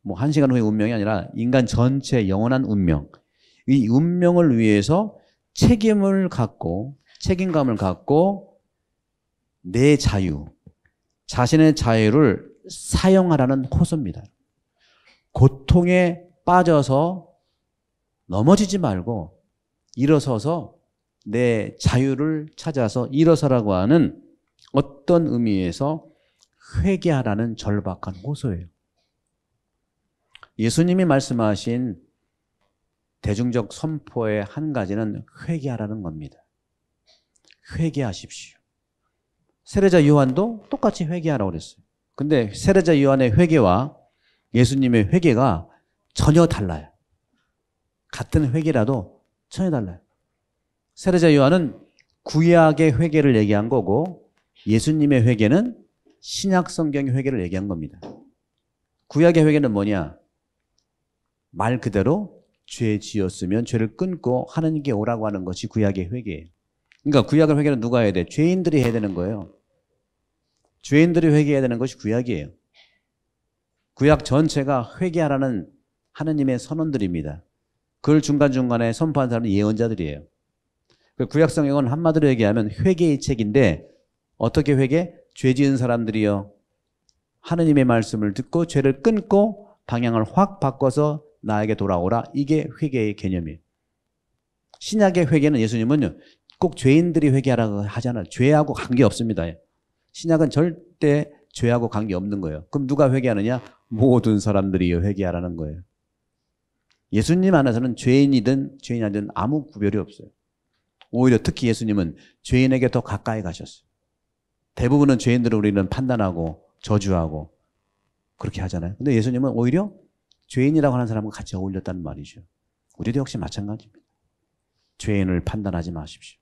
뭐 1시간 후의 운명이 아니라 인간 전체의 영원한 운명. 이 운명을 위해서 책임감을 갖고 내 자유, 자신의 자유를 사용하라는 호소입니다. 고통에 빠져서 넘어지지 말고 일어서서 내 자유를 찾아서 일어서라고 하는 어떤 의미에서 회개하라는 절박한 호소예요. 예수님이 말씀하신 대중적 선포의 한 가지는 회개하라는 겁니다. 회개하십시오. 세례자 요한도 똑같이 회개하라고 그랬어요. 근데 세례자 요한의 회개와 예수님의 회개가 전혀 달라요. 같은 회개라도 전혀 달라요. 세례자 요한은 구약의 회개를 얘기한 거고, 예수님의 회개는 신약 성경의 회개를 얘기한 겁니다. 구약의 회개는 뭐냐? 말 그대로 죄 지었으면 죄를 끊고 하나님께 오라고 하는 것이 구약의 회개예요. 그러니까 구약의 회개는 누가 해야 돼? 죄인들이 해야 되는 거예요. 죄인들이 회개해야 되는 것이 구약이에요. 구약 전체가 회개하라는 하느님의 선언들입니다. 그걸 중간중간에 선포한 사람은 예언자들이에요. 구약 성경은 한마디로 얘기하면 회개의 책인데, 어떻게 회개? 죄 지은 사람들이요, 하느님의 말씀을 듣고 죄를 끊고 방향을 확 바꿔서 나에게 돌아오라. 이게 회개의 개념이에요. 신약의 회개는 예수님은요, 꼭 죄인들이 회개하라고 하잖아요. 죄하고 관계없습니다. 신약은 절대 죄하고 관계없는 거예요. 그럼 누가 회개하느냐? 모든 사람들이 회개하라는 거예요. 예수님 안에서는 죄인이든 죄인이 아니든 아무 구별이 없어요. 오히려 특히 예수님은 죄인에게 더 가까이 가셨어요. 대부분은 죄인들을 우리는 판단하고 저주하고 그렇게 하잖아요. 근데 예수님은 오히려 죄인이라고 하는 사람과 같이 어울렸다는 말이죠. 우리도 역시 마찬가지입니다. 죄인을 판단하지 마십시오.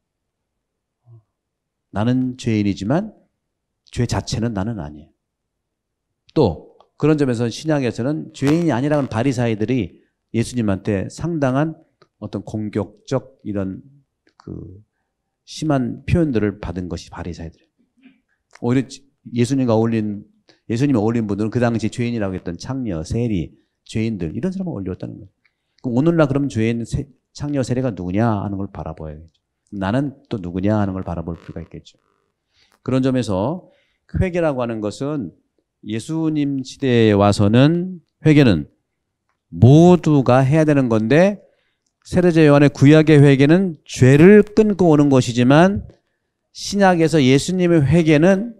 나는 죄인이지만 죄 자체는 나는 아니에요. 또 그런 점에서 신약에서는 죄인이 아니라는 바리사이들이 예수님한테 상당한 어떤 공격적 이런 그 심한 표현들을 받은 것이 바리사이들이에요. 오히려 예수님이 어울린 분들은 그 당시 죄인이라고 했던 창녀, 세리, 죄인들 이런 사람을 어울렸다는 거예요. 그럼 오늘날 그럼 죄인, 창녀, 세리가 누구냐 하는 걸 바라봐야겠죠. 나는 또 누구냐 하는 걸 바라볼 필요가 있겠죠. 그런 점에서 회개라고 하는 것은 예수님 시대에 와서는 회개는 모두가 해야 되는 건데 세례자 요한의 구약의 회개는 죄를 끊고 오는 것이지만 신약에서 예수님의 회개는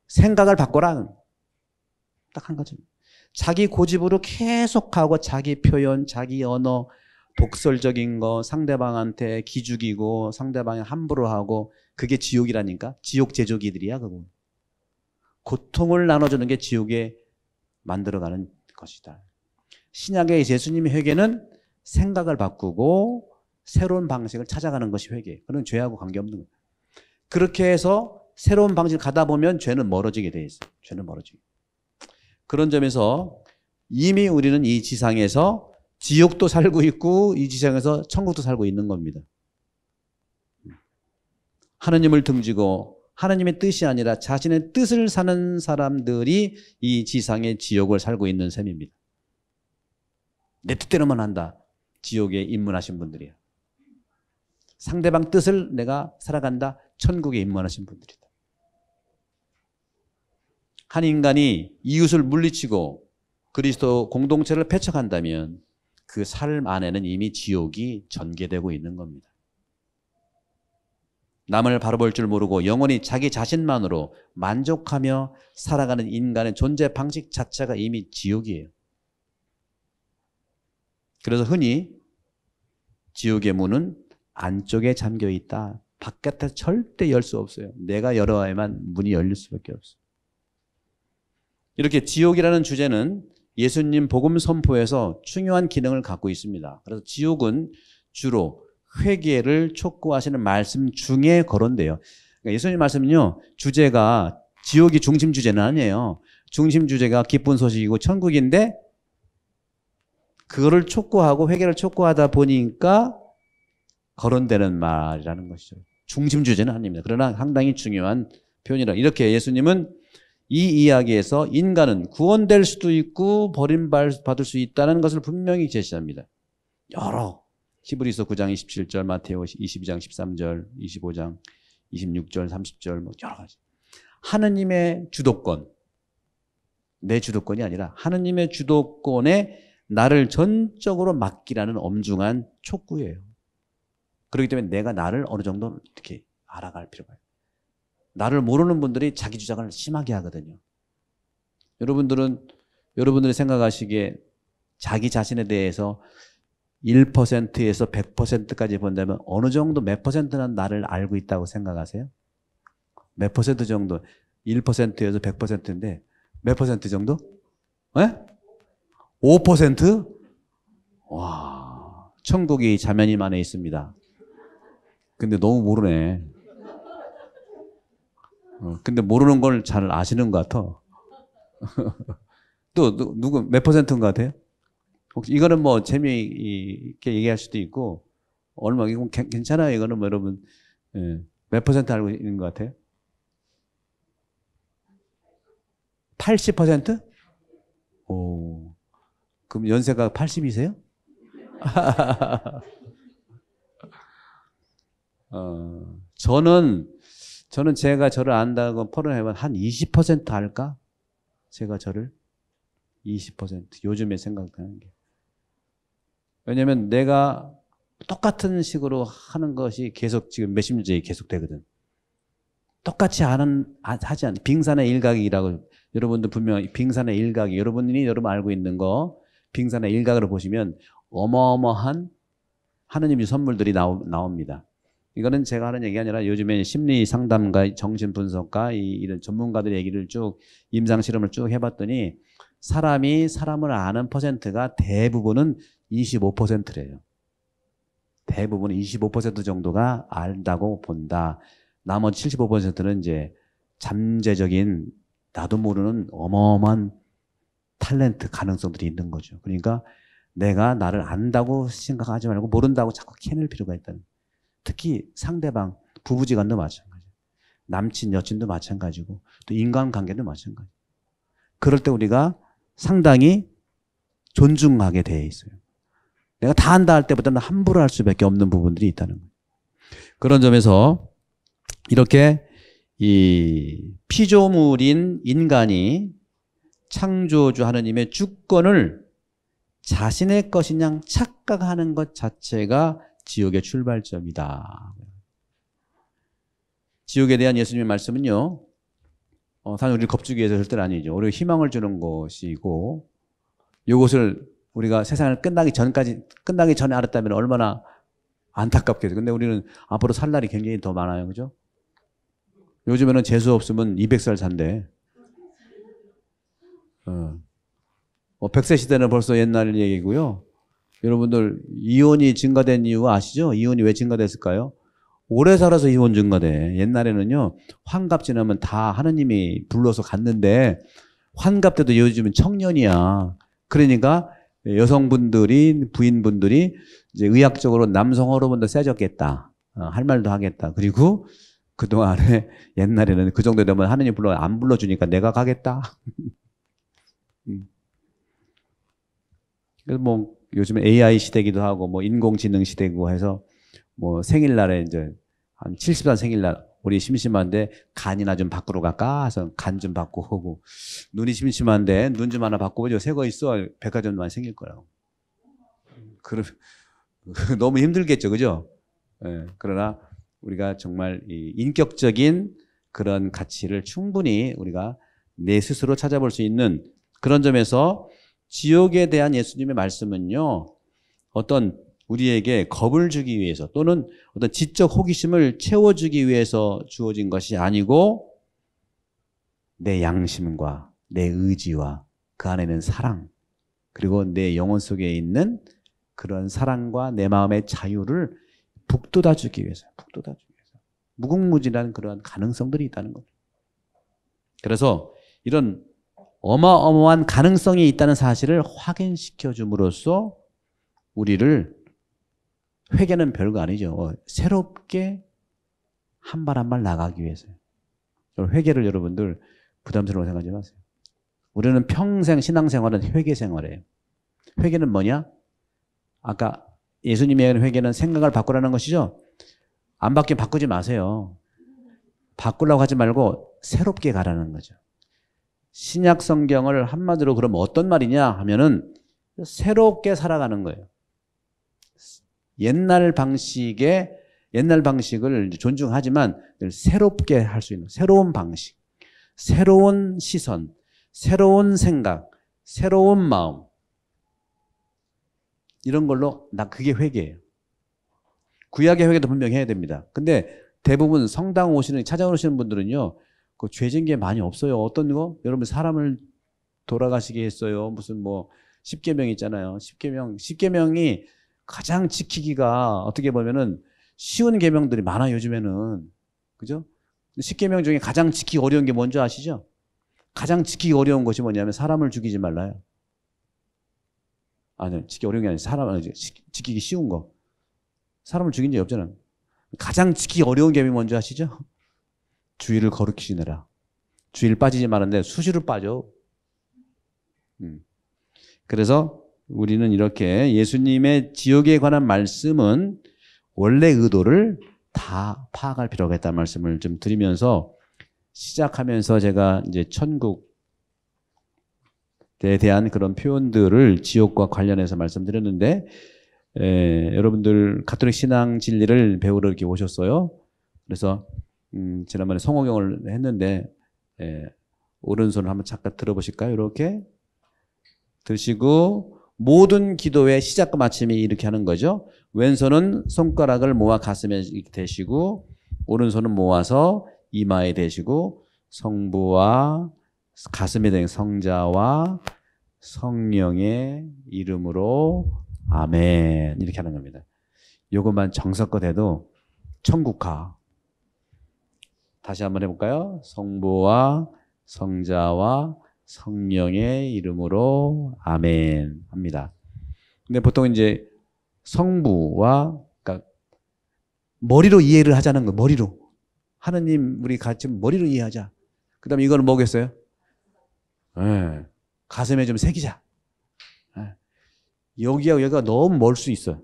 생각을 바꿔라. 딱 한 가지. 자기 고집으로 계속하고 자기 표현, 자기 언어, 독설적인 거 상대방한테 기죽이고 상대방이 함부로 하고 그게 지옥이라니까. 지옥 제조기들이야 그거. 고통을 나눠주는 게 지옥에 만들어가는 것이다. 신약의 예수님의 회개는 생각을 바꾸고 새로운 방식을 찾아가는 것이 회개. 그건 죄하고 관계없는 거예요. 그렇게 해서 새로운 방식을 가다 보면 죄는 멀어지게 돼 있어요. 죄는 멀어지게. 그런 점에서 이미 우리는 이 지상에서 지옥도 살고 있고 이 지상에서 천국도 살고 있는 겁니다. 하느님을 등지고 하나님의 뜻이 아니라 자신의 뜻을 사는 사람들이 이 지상의 지옥을 살고 있는 셈입니다. 내 뜻대로만 한다. 지옥에 입문하신 분들이야. 상대방 뜻을 내가 살아간다. 천국에 입문하신 분들이다. 한 인간이 이웃을 물리치고 그리스도 공동체를 배척한다면 그 삶 안에는 이미 지옥이 전개되고 있는 겁니다. 남을 바라볼 줄 모르고 영원히 자기 자신만으로 만족하며 살아가는 인간의 존재 방식 자체가 이미 지옥이에요. 그래서 흔히 지옥의 문은 안쪽에 잠겨 있다. 바깥에 절대 열 수 없어요. 내가 열어야만 문이 열릴 수밖에 없어요. 이렇게 지옥이라는 주제는 예수님 복음 선포에서 중요한 기능을 갖고 있습니다. 그래서 지옥은 주로 회개를 촉구하시는 말씀 중에 거론돼요. 그러니까 예수님 말씀은요, 주제가 지옥이 중심 주제는 아니에요. 중심 주제가 기쁜 소식이고 천국인데 그거를 촉구하고 회개를 촉구하다 보니까 거론되는 말이라는 것이죠. 중심 주제는 아닙니다. 그러나 상당히 중요한 표현이라. 이렇게 예수님은 이 이야기에서 인간은 구원될 수도 있고 버림받을 수 있다는 것을 분명히 제시합니다. 여러 히브리서 9장 27절, 마태오 22장 13절, 25장 26절, 30절 뭐 여러 가지. 하느님의 주도권, 내 주도권이 아니라 하느님의 주도권에 나를 전적으로 맡기라는 엄중한 촉구예요. 그렇기 때문에 내가 나를 어느 정도 이렇게 알아갈 필요가 있어요. 나를 모르는 분들이 자기 주장을 심하게 하거든요. 여러분들이 생각하시기에 자기 자신에 대해서 1%에서 100%까지 본다면 어느 정도 몇 %는 나를 알고 있다고 생각하세요? 몇 % 정도? 1%에서 100%인데 몇 % 정도? 네? 5%? 와, 천국이 자매님 안에 있습니다. 근데 너무 모르네. 근데 모르는 걸 잘 아시는 것 같아. 또 누구 몇 %인 것 같아요? 혹시 이거는 뭐 재미있게 얘기할 수도 있고 얼마 이건 괜찮아요. 이거는 뭐 여러분 몇 % 알고 있는 것 같아요? 80%? 오, 그럼 연세가 80이세요? 저는 제가 저를 안다고 포럼해보면 한 20% 알까? 제가 저를 20% 요즘에 생각하는 게. 왜냐면 내가 똑같은 식으로 하는 것이 계속 지금 몇십 년째 계속 되거든. 똑같이 하지 않는 빙산의 일각이라고 여러분들 분명 빙산의 일각이 여러분이 여러분 알고 있는 거 빙산의 일각으로 보시면 어마어마한 하느님의 선물들이 나옵니다. 이거는 제가 하는 얘기가 아니라 요즘에 심리 상담가, 정신 분석가 이런 전문가들의 얘기를 쭉 임상 실험을 쭉 해봤더니 사람이 사람을 아는 퍼센트가 대부분은 25%래요. 대부분 25% 정도가 안다고 본다. 나머지 75%는 이제 잠재적인 나도 모르는 어마어마한 탤런트 가능성들이 있는 거죠. 그러니까 내가 나를 안다고 생각하지 말고 모른다고 자꾸 캐낼 필요가 있다는. 특히 상대방, 부부지간도 마찬가지예요. 남친, 여친도 마찬가지고 또 인간관계도 마찬가지예요. 그럴 때 우리가 상당히 존중하게 돼 있어요. 내가 다 안다 할 때보다는 함부로 할 수밖에 없는 부분들이 있다는 거예요. 그런 점에서 이렇게 이 피조물인 인간이 창조주 하느님의 주권을 자신의 것이냐 착각하는 것 자체가 지옥의 출발점이다. 지옥에 대한 예수님의 말씀은요, 사실 우리를 겁주기 위해서 절대 아니죠. 우리가 희망을 주는 것이고, 이것을 우리가 세상을 끝나기 전에 알았다면 얼마나 안타깝겠어요. 근데 우리는 앞으로 살 날이 굉장히 더 많아요. 그죠? 요즘에는 재수 없으면 200살 산대. 100세 시대는 벌써 옛날 얘기고요. 여러분들 이혼이 증가된 이유 아시죠? 이혼이 왜 증가됐을까요? 오래 살아서 이혼 증가돼. 옛날에는요, 환갑 지나면 다 하느님이 불러서 갔는데 환갑 때도 요즘은 청년이야. 그러니까 여성분들이, 부인분들이 이제 의학적으로 남성 호르몬도 세졌겠다. 할 말도 하겠다. 그리고 그동안에 옛날에는 그 정도 되면 하느님 안 불러주니까 내가 가겠다. 그래서 뭐 요즘에 AI 시대기도 하고 뭐 인공지능 시대고 해서 뭐 생일날에 이제 한 70살 생일날 우리 심심한데 간이나 좀 바꾸러 갈까 해서 간 좀 바꾸고 오고, 눈이 심심한데 눈 좀 하나 바꾸고 새 거 있어 백화점만 생길 거라고. 그럼 너무 힘들겠죠, 그죠? 예, 그러나 우리가 정말 이 인격적인 그런 가치를 충분히 우리가 내 스스로 찾아볼 수 있는 그런 점에서 지옥에 대한 예수님의 말씀은요, 어떤 우리에게 겁을 주기 위해서 또는 어떤 지적 호기심을 채워주기 위해서 주어진 것이 아니고 내 양심과 내 의지와 그 안에는 사랑, 그리고 내 영혼 속에 있는 그런 사랑과 내 마음의 자유를 북돋아주기 위해서, 무궁무진한 그러한 가능성들이 있다는 거죠. 그래서 이런 어마어마한 가능성이 있다는 사실을 확인시켜 줌으로써 우리를, 회개는 별거 아니죠. 새롭게 한 발 한 발 나가기 위해서요. 회개를 여러분들 부담스러워 생각하지 마세요. 우리는 평생 신앙생활은 회개 생활이에요. 회개는 뭐냐? 아까 예수님이 하는 회개는 생각을 바꾸라는 것이죠. 안 바뀌면 바꾸지 마세요. 바꾸려고 하지 말고 새롭게 가라는 거죠. 신약 성경을 한마디로 그러면 어떤 말이냐 하면은 새롭게 살아가는 거예요. 옛날 방식을 존중하지만 새롭게 할 수 있는 새로운 방식, 새로운 시선, 새로운 생각, 새로운 마음, 이런 걸로 그게 회개예요. 구약의 회개도 분명히 해야 됩니다. 근데 대부분 성당 찾아오시는 분들은요, 그 죄진 게 많이 없어요. 어떤 거? 여러분 사람을 돌아가시게 했어요. 무슨 뭐 10계명 있잖아요. 10계명이 가장 지키기가 어떻게 보면은 쉬운 계명들이 많아요, 요즘에는. 그죠? 10계명 중에 가장 지키기 어려운 게 뭔지 아시죠? 가장 지키기 어려운 것이 뭐냐면 사람을 죽이지 말라요. 아니, 지키기 어려운 게 아니라 사람을 지키기 쉬운 거. 사람을 죽인 적이 없잖아요. 가장 지키기 어려운 계명이 뭔지 아시죠? 주의를 거룩히 지내라. 주의를 빠지지 말았는데 수시로 빠져. 그래서 우리는 이렇게 예수님의 지옥에 관한 말씀은 원래 의도를 다 파악할 필요가 있다는 말씀을 좀 드리면서 시작하면서 제가 이제 천국에 대한 그런 표현들을 지옥과 관련해서 말씀드렸는데, 여러분들 가톨릭 신앙 진리를 배우러 이렇게 오셨어요. 그래서 지난번에 성호경을 했는데 오른손을 한번 잠깐 들어보실까요? 이렇게 드시고 모든 기도의 시작과 마침이 이렇게 하는 거죠. 왼손은 손가락을 모아 가슴에 대시고 오른손은 모아서 이마에 대시고 성부와 가슴에 댄 성자와 성령의 이름으로 아멘 이렇게 하는 겁니다. 이것만 정석껏 해도 천국 가. 다시 한번 해볼까요? 성부와 성자와 성령의 이름으로 아멘 합니다. 근데 보통 이제 성부와 그러니까 머리로 이해를 하자는 거. 머리로 하느님 우리 같이 머리로 이해하자. 그다음에 이거는 뭐겠어요? 네. 가슴에 좀 새기자. 네. 여기하고 여기가 너무 멀 수 있어요.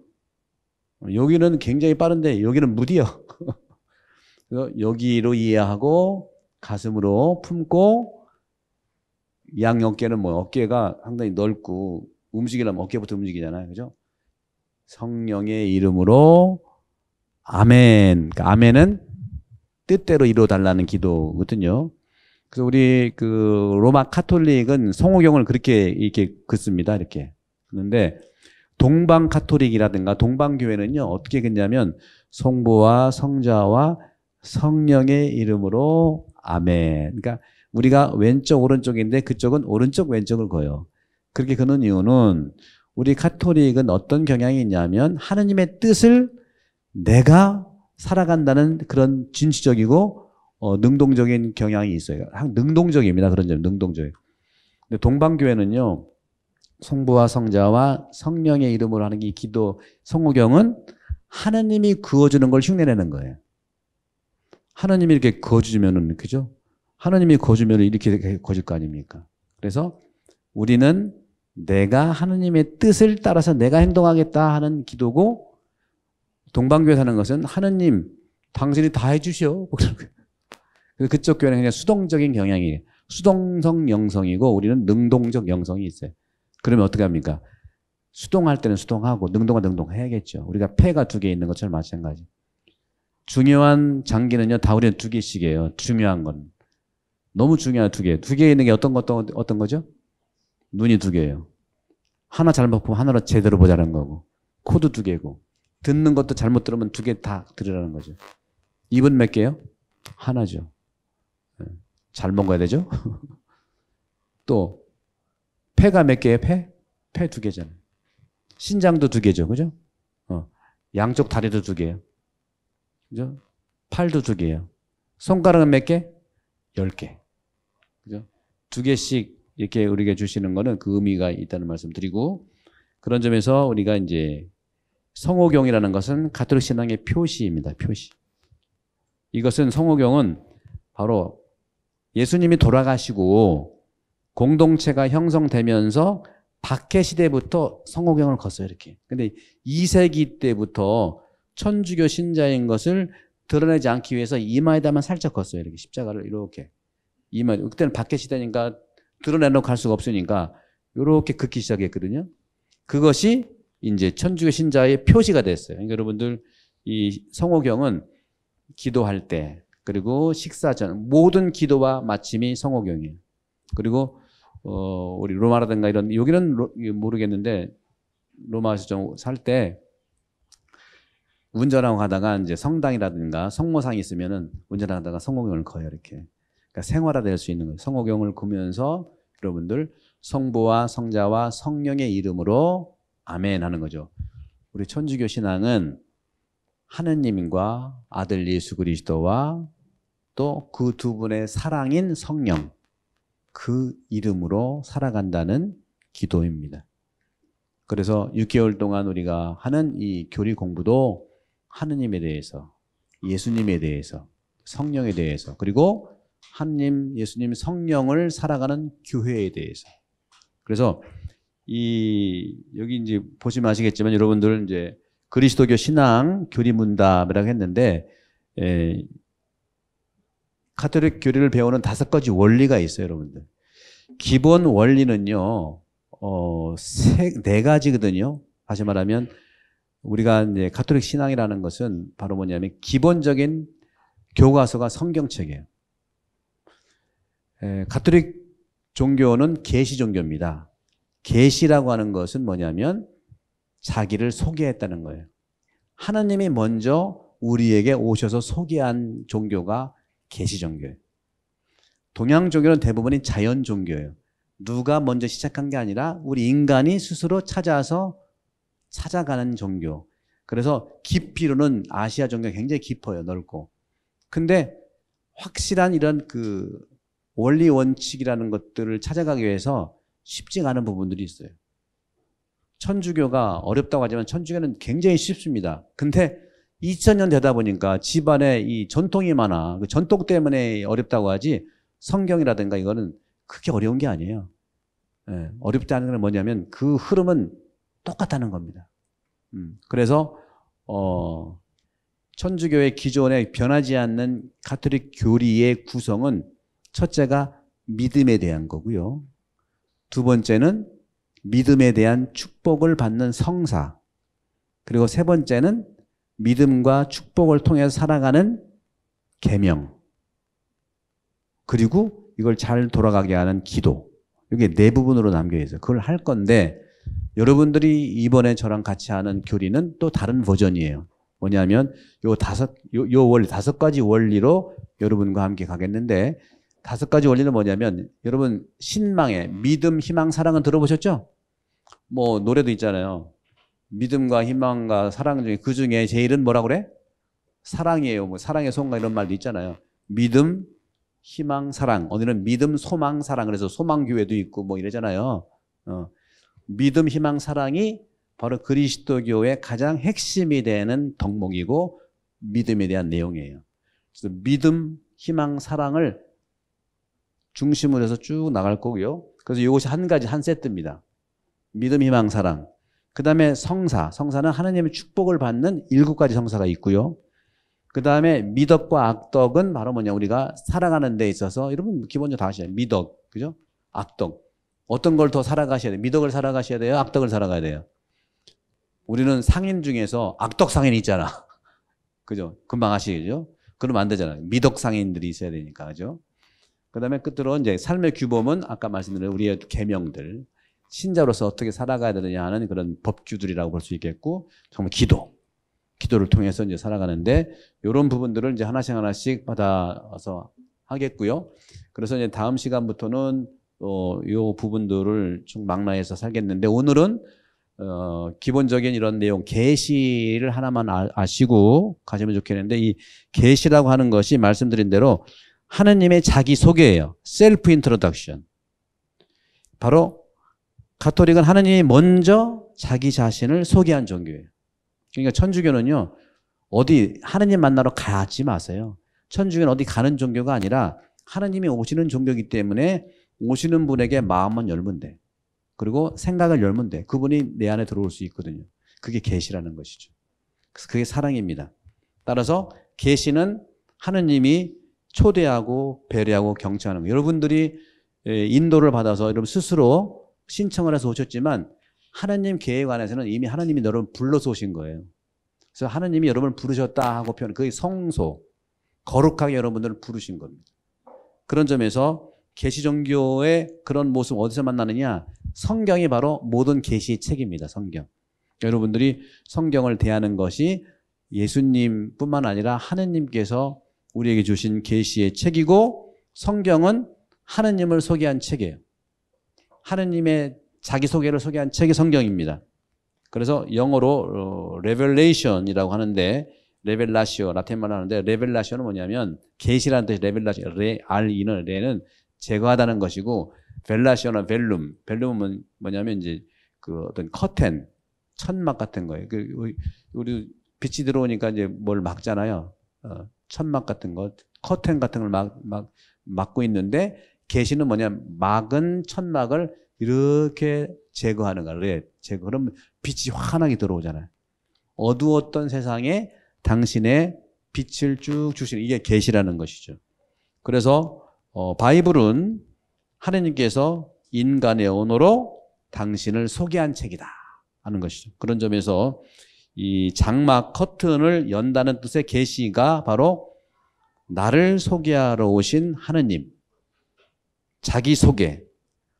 여기는 굉장히 빠른데 여기는 무디요. 그래서 여기로 이해하고 가슴으로 품고 양 어깨는 뭐 어깨가 상당히 넓고 움직이려면 어깨부터 움직이잖아요. 그죠? 성령의 이름으로 아멘. 그러니까 아멘은 뜻대로 이루어달라는 기도거든요. 그래서 우리 그 로마 카톨릭은 성호경을 그렇게 이렇게 긋습니다. 이렇게. 그런데 동방 카톨릭이라든가 동방교회는요, 어떻게 긋냐면 성부와 성자와 성령의 이름으로 아멘. 그러니까 우리가 왼쪽 오른쪽인데 그쪽은 오른쪽 왼쪽을 거요. 그렇게 그는 이유는 우리 카톨릭은 어떤 경향이 있냐면 하느님의 뜻을 내가 살아간다는 그런 진취적이고 능동적인 경향이 있어요. 능동적입니다. 그런 점 능동적. 근데 동방교회는요. 성부와 성자와 성령의 이름으로 하는 이 기도 성호경은 하느님이 그어주는 걸 흉내내는 거예요. 하느님이 이렇게 그어주면은 그죠? 하느님이 그어주면 이렇게 그어질 거 아닙니까? 그래서 우리는 내가 하느님의 뜻을 따라서 내가 행동하겠다 하는 기도고 동방교회 사는 것은 하느님 당신이 다 해주시오. 그쪽 교회는 그냥 수동적인 경향이에요. 수동성 영성이고 우리는 능동적 영성이 있어요. 그러면 어떻게 합니까? 수동할 때는 수동하고 능동은 능동해야겠죠. 우리가 폐가 2개 있는 것처럼 마찬가지. 중요한 장기는요, 다 우리는 2개씩이에요. 중요한 건. 너무 중요한 2개. 2개 있는 게 어떤 거죠? 눈이 2개예요. 하나 잘못 보면 하나로 제대로 보자는 거고. 코도 2개고. 듣는 것도 잘못 들으면 2개 다 들으라는 거죠. 입은 몇 개요? 하나죠. 잘 먹어야 되죠? 또 폐가 몇 개예요? 폐 2개잖아요. 신장도 2개죠. 그죠? 양쪽 다리도 2개예요. 그죠? 팔도 2개예요. 손가락은 몇 개? 10개. 그죠? 2개씩 이렇게 우리가 주시는 거는 그 의미가 있다는 말씀 드리고, 그런 점에서 우리가 이제 성호경이라는 것은 가톨릭 신앙의 표시입니다. 표시. 이것은 성호경은 바로 예수님이 돌아가시고 공동체가 형성되면서 박해 시대부터 성호경을 걷어요. 이렇게. 근데 2세기 때부터 천주교 신자인 것을 드러내지 않기 위해서 이마에다만 살짝 걷어요. 이렇게 십자가를 이렇게. 이마, 그때는 박해 시대니까 드러내놓고 갈 수가 없으니까 이렇게 긋기 시작했거든요. 그것이 이제 천주교 신자의 표시가 됐어요. 그러니까 여러분들 이 성호경은 기도할 때 그리고 식사 전 모든 기도와 마침이 성호경이에요. 그리고 우리 로마라든가 이런 여기는 모르겠는데 로마에서 좀 살 때 운전하고 가다가 이제 성당이라든가 성모상이 있으면은 운전하다가 성호경을 거요. 이렇게. 그러니까 생활화될 수 있는 거예요. 성호경을 구면서 여러분들 성부와 성자와 성령의 이름으로 아멘 하는 거죠. 우리 천주교 신앙은 하느님과 아들 예수 그리스도와 또 그 2분의 사랑인 성령, 그 이름으로 살아간다는 기도입니다. 그래서 6개월 동안 우리가 하는 이 교리 공부도 하느님에 대해서, 예수님에 대해서, 성령에 대해서, 그리고 하느님, 예수님, 성령을 살아가는 교회에 대해서. 그래서 여기 이제 보시면 아시겠지만 여러분들 이제 그리스도교 신앙 교리문답이라고 했는데, 가톨릭 교리를 배우는 5가지 원리가 있어요, 여러분들. 기본 원리는요, 4가지거든요. 다시 말하면, 우리가 이제 가톨릭 신앙이라는 것은 바로 뭐냐면, 기본적인 교과서가 성경책이에요. 가톨릭 종교는 계시 종교입니다. 계시라고 하는 것은 뭐냐면 자기를 소개했다는 거예요. 하나님이 먼저 우리에게 오셔서 소개한 종교가 계시 종교예요. 동양 종교는 대부분이 자연 종교예요. 누가 먼저 시작한 게 아니라 우리 인간이 스스로 찾아가는 종교. 그래서 깊이로는 아시아 종교가 굉장히 깊어요. 넓고. 근데 확실한 이런 그 원리 원칙이라는 것들을 찾아가기 위해서 쉽지가 않은 부분들이 있어요. 천주교가 어렵다고 하지만 천주교는 굉장히 쉽습니다. 근데 2000년 되다 보니까 집안에 이 전통이 많아. 그 전통 때문에 어렵다고 하지 성경이라든가 이거는 그렇게 어려운 게 아니에요. 어렵다는 건 뭐냐면 그 흐름은 똑같다는 겁니다. 그래서 천주교의 기존에 변하지 않는 가톨릭 교리의 구성은 첫째가 믿음에 대한 거고요. 두 번째는 믿음에 대한 축복을 받는 성사. 그리고 세 번째는 믿음과 축복을 통해서 살아가는 계명. 그리고 이걸 잘 돌아가게 하는 기도. 이게 네 부분으로 남겨 있어요. 그걸 할 건데 여러분들이 이번에 저랑 같이 하는 교리는 또 다른 버전이에요. 뭐냐면 요 원리, 5가지 원리로 여러분과 함께 가겠는데 5가지 원리는 뭐냐면 여러분 신망의 믿음, 희망, 사랑은 들어보셨죠? 뭐 노래도 있잖아요. 믿음과 희망과 사랑 중에 그 중에 제일은 뭐라 그래? 사랑이에요. 뭐 사랑의 소원가 이런 말도 있잖아요. 믿음, 희망, 사랑. 오늘은 믿음, 소망, 사랑. 그래서 소망교회도 있고 뭐 이러잖아요. 믿음, 희망, 사랑이 바로 그리스도교의 가장 핵심이 되는 덕목이고 믿음에 대한 내용이에요. 그래서 믿음, 희망, 사랑을 중심으로 해서 쭉 나갈 거고요. 그래서 이것이 한 가지, 한 세트입니다. 믿음, 희망, 사랑. 그 다음에 성사. 성사는 하나님의 축복을 받는 7가지 성사가 있고요. 그 다음에 미덕과 악덕은 바로 뭐냐. 우리가 살아가는 데 있어서 여러분 기본적으로 다 아시잖아요. 미덕. 그죠? 악덕. 어떤 걸 더 살아가셔야 돼요? 미덕을 살아가셔야 돼요? 악덕을 살아가야 돼요? 우리는 상인 중에서 악덕 상인이 있잖아. 그죠? 금방 아시겠죠? 그러면 안 되잖아요. 미덕 상인들이 있어야 되니까. 그죠? 그 다음에 끝으로 이제 삶의 규범은 아까 말씀드린 우리의 계명들. 신자로서 어떻게 살아가야 되느냐 하는 그런 법규들이라고 볼 수 있겠고, 정말 기도를 통해서 이제 살아가는데, 이런 부분들을 이제 하나씩 받아서 하겠고요. 그래서 이제 다음 시간부터는, 요 부분들을 좀 망라해서 살겠는데, 오늘은, 기본적인 이런 내용, 계시를 하나만 아시고 가시면 좋겠는데, 이 계시라고 하는 것이 말씀드린 대로 하느님의 자기 소개예요. 셀프 인트로덕션. 바로 가톨릭은 하느님이 먼저 자기 자신을 소개한 종교예요. 그러니까 천주교는요, 어디 하느님 만나러 가지 마세요. 천주교는 어디 가는 종교가 아니라 하느님이 오시는 종교이기 때문에 오시는 분에게 마음만 열면 돼. 그리고 생각을 열면 돼. 그분이 내 안에 들어올 수 있거든요. 그게 계시라는 것이죠. 그래서 그게 사랑입니다. 따라서 계시는 하느님이 초대하고 배려하고 경청하는 거예요. 여러분들이 인도를 받아서 여러분 스스로 신청을 해서 오셨지만 하나님 계획 안에서는 이미 하나님이 여러분을 불러서 오신 거예요. 그래서 하나님이 여러분을 부르셨다 하고 표현, 그게 성소, 거룩하게 여러분들을 부르신 겁니다. 그런 점에서 계시 종교의 그런 모습 어디서 만나느냐? 성경이 바로 모든 계시의 책입니다. 성경. 여러분들이 성경을 대하는 것이 예수님뿐만 아니라 하느님께서 우리에게 주신 계시의 책이고, 성경은 하느님을 소개한 책이에요. 하느님의 자기소개를 소개한 책이 성경입니다. 그래서 영어로 레벨레이션이라고 하는데, 레벨라시오, 라틴말로 하는데, 레벨라시오는 뭐냐면 계시라는 뜻이 레벨라시오, 레는 제거하다는 것이고, 벨라시오는 벨룸은 뭐냐면 이제 그 어떤 커튼, 천막 같은 거예요. 우리 빛이 들어오니까 이제 뭘 막잖아요. 천막 같은 거, 커튼 같은 걸 막고 있는데, 계시는 뭐냐, 막은 천막을 이렇게 제거하는 거예요. 그러면 빛이 환하게 들어오잖아요. 어두웠던 세상에 당신의 빛을 쭉 주시는, 이게 계시라는 것이죠. 그래서 바이블은 하나님께서 인간의 언어로 당신을 소개한 책이다 하는 것이죠. 그런 점에서 이 장막 커튼을 연다는 뜻의 계시가 바로 나를 소개하러 오신 하느님, 자기소개,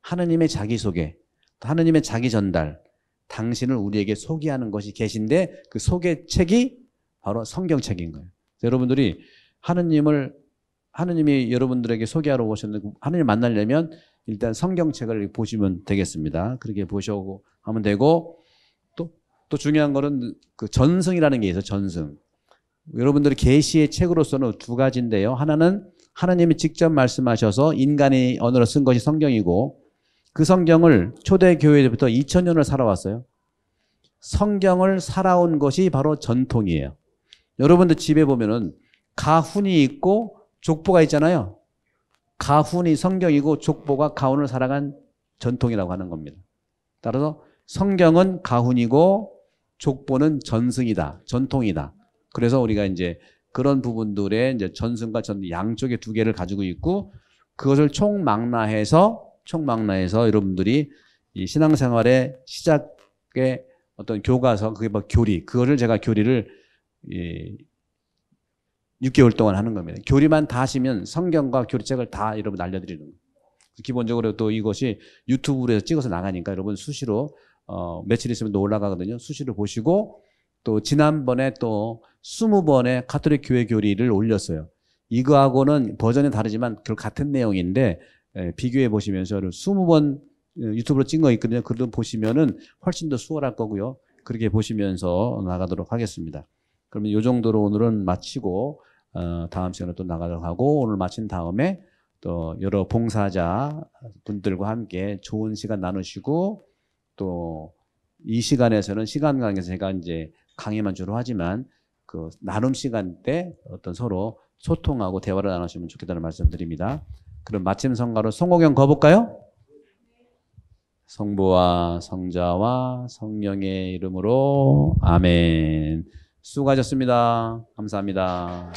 하느님의 자기소개, 하느님의 자기 전달, 당신을 우리에게 소개하는 것이 계신데 그 소개책이 바로 성경책인 거예요. 여러분들이 하느님이 여러분들에게 소개하러 오셨는데 하느님 만나려면 일단 성경책을 보시면 되겠습니다. 그렇게 보시고 하면 되고 또 중요한 거는 그 전승이라는 게 있어요. 전승. 여러분들이 계시의 책으로서는 두 가지인데요. 하나는 하나님이 직접 말씀하셔서 인간의 언어로 쓴 것이 성경이고 그 성경을 초대교회부터 2000년을 살아왔어요. 성경을 살아온 것이 바로 전통이에요. 여러분들 집에 보면은 가훈이 있고 족보가 있잖아요. 가훈이 성경이고 족보가 가훈을 살아간 전통이라고 하는 겁니다. 따라서 성경은 가훈이고 족보는 전승이다. 전통이다. 그래서 우리가 이제 그런 부분들의 이제 전승과 양쪽의 두 개를 가지고 있고 그것을 총망라해서 여러분들이 이 신앙생활의 시작의 어떤 교과서, 그게 뭐 그거를 제가 교리를 6개월 동안 하는 겁니다. 교리만 다 하시면 성경과 교리책을 다 여러분 알려드리는 거예요. 기본적으로 또 이것이 유튜브로 해서 찍어서 나가니까 여러분 수시로 며칠 있으면 또 올라가거든요. 수시로 보시고 또 지난번에 또 20번의 가톨릭 교회 교리를 올렸어요. 이거하고는 버전이 다르지만 결국 같은 내용인데 비교해 보시면서 20번 유튜브로 찍은 거 있거든요. 그걸 보시면은 훨씬 더 수월할 거고요. 그렇게 보시면서 나가도록 하겠습니다. 그러면 이 정도로 오늘은 마치고 다음 시간에 또 나가도록 하고 오늘 마친 다음에 또 여러 봉사자 분들과 함께 좋은 시간 나누시고 또 이 시간에서는 시간 관계에서 제가 이제 강의만 주로 하지만 그 나눔 시간 때 어떤 서로 소통하고 대화를 나누시면 좋겠다는 말씀드립니다. 그럼 마침 성가로 성공연 거볼까요? 성부와 성자와 성령의 이름으로 아멘. 수고하셨습니다. 감사합니다.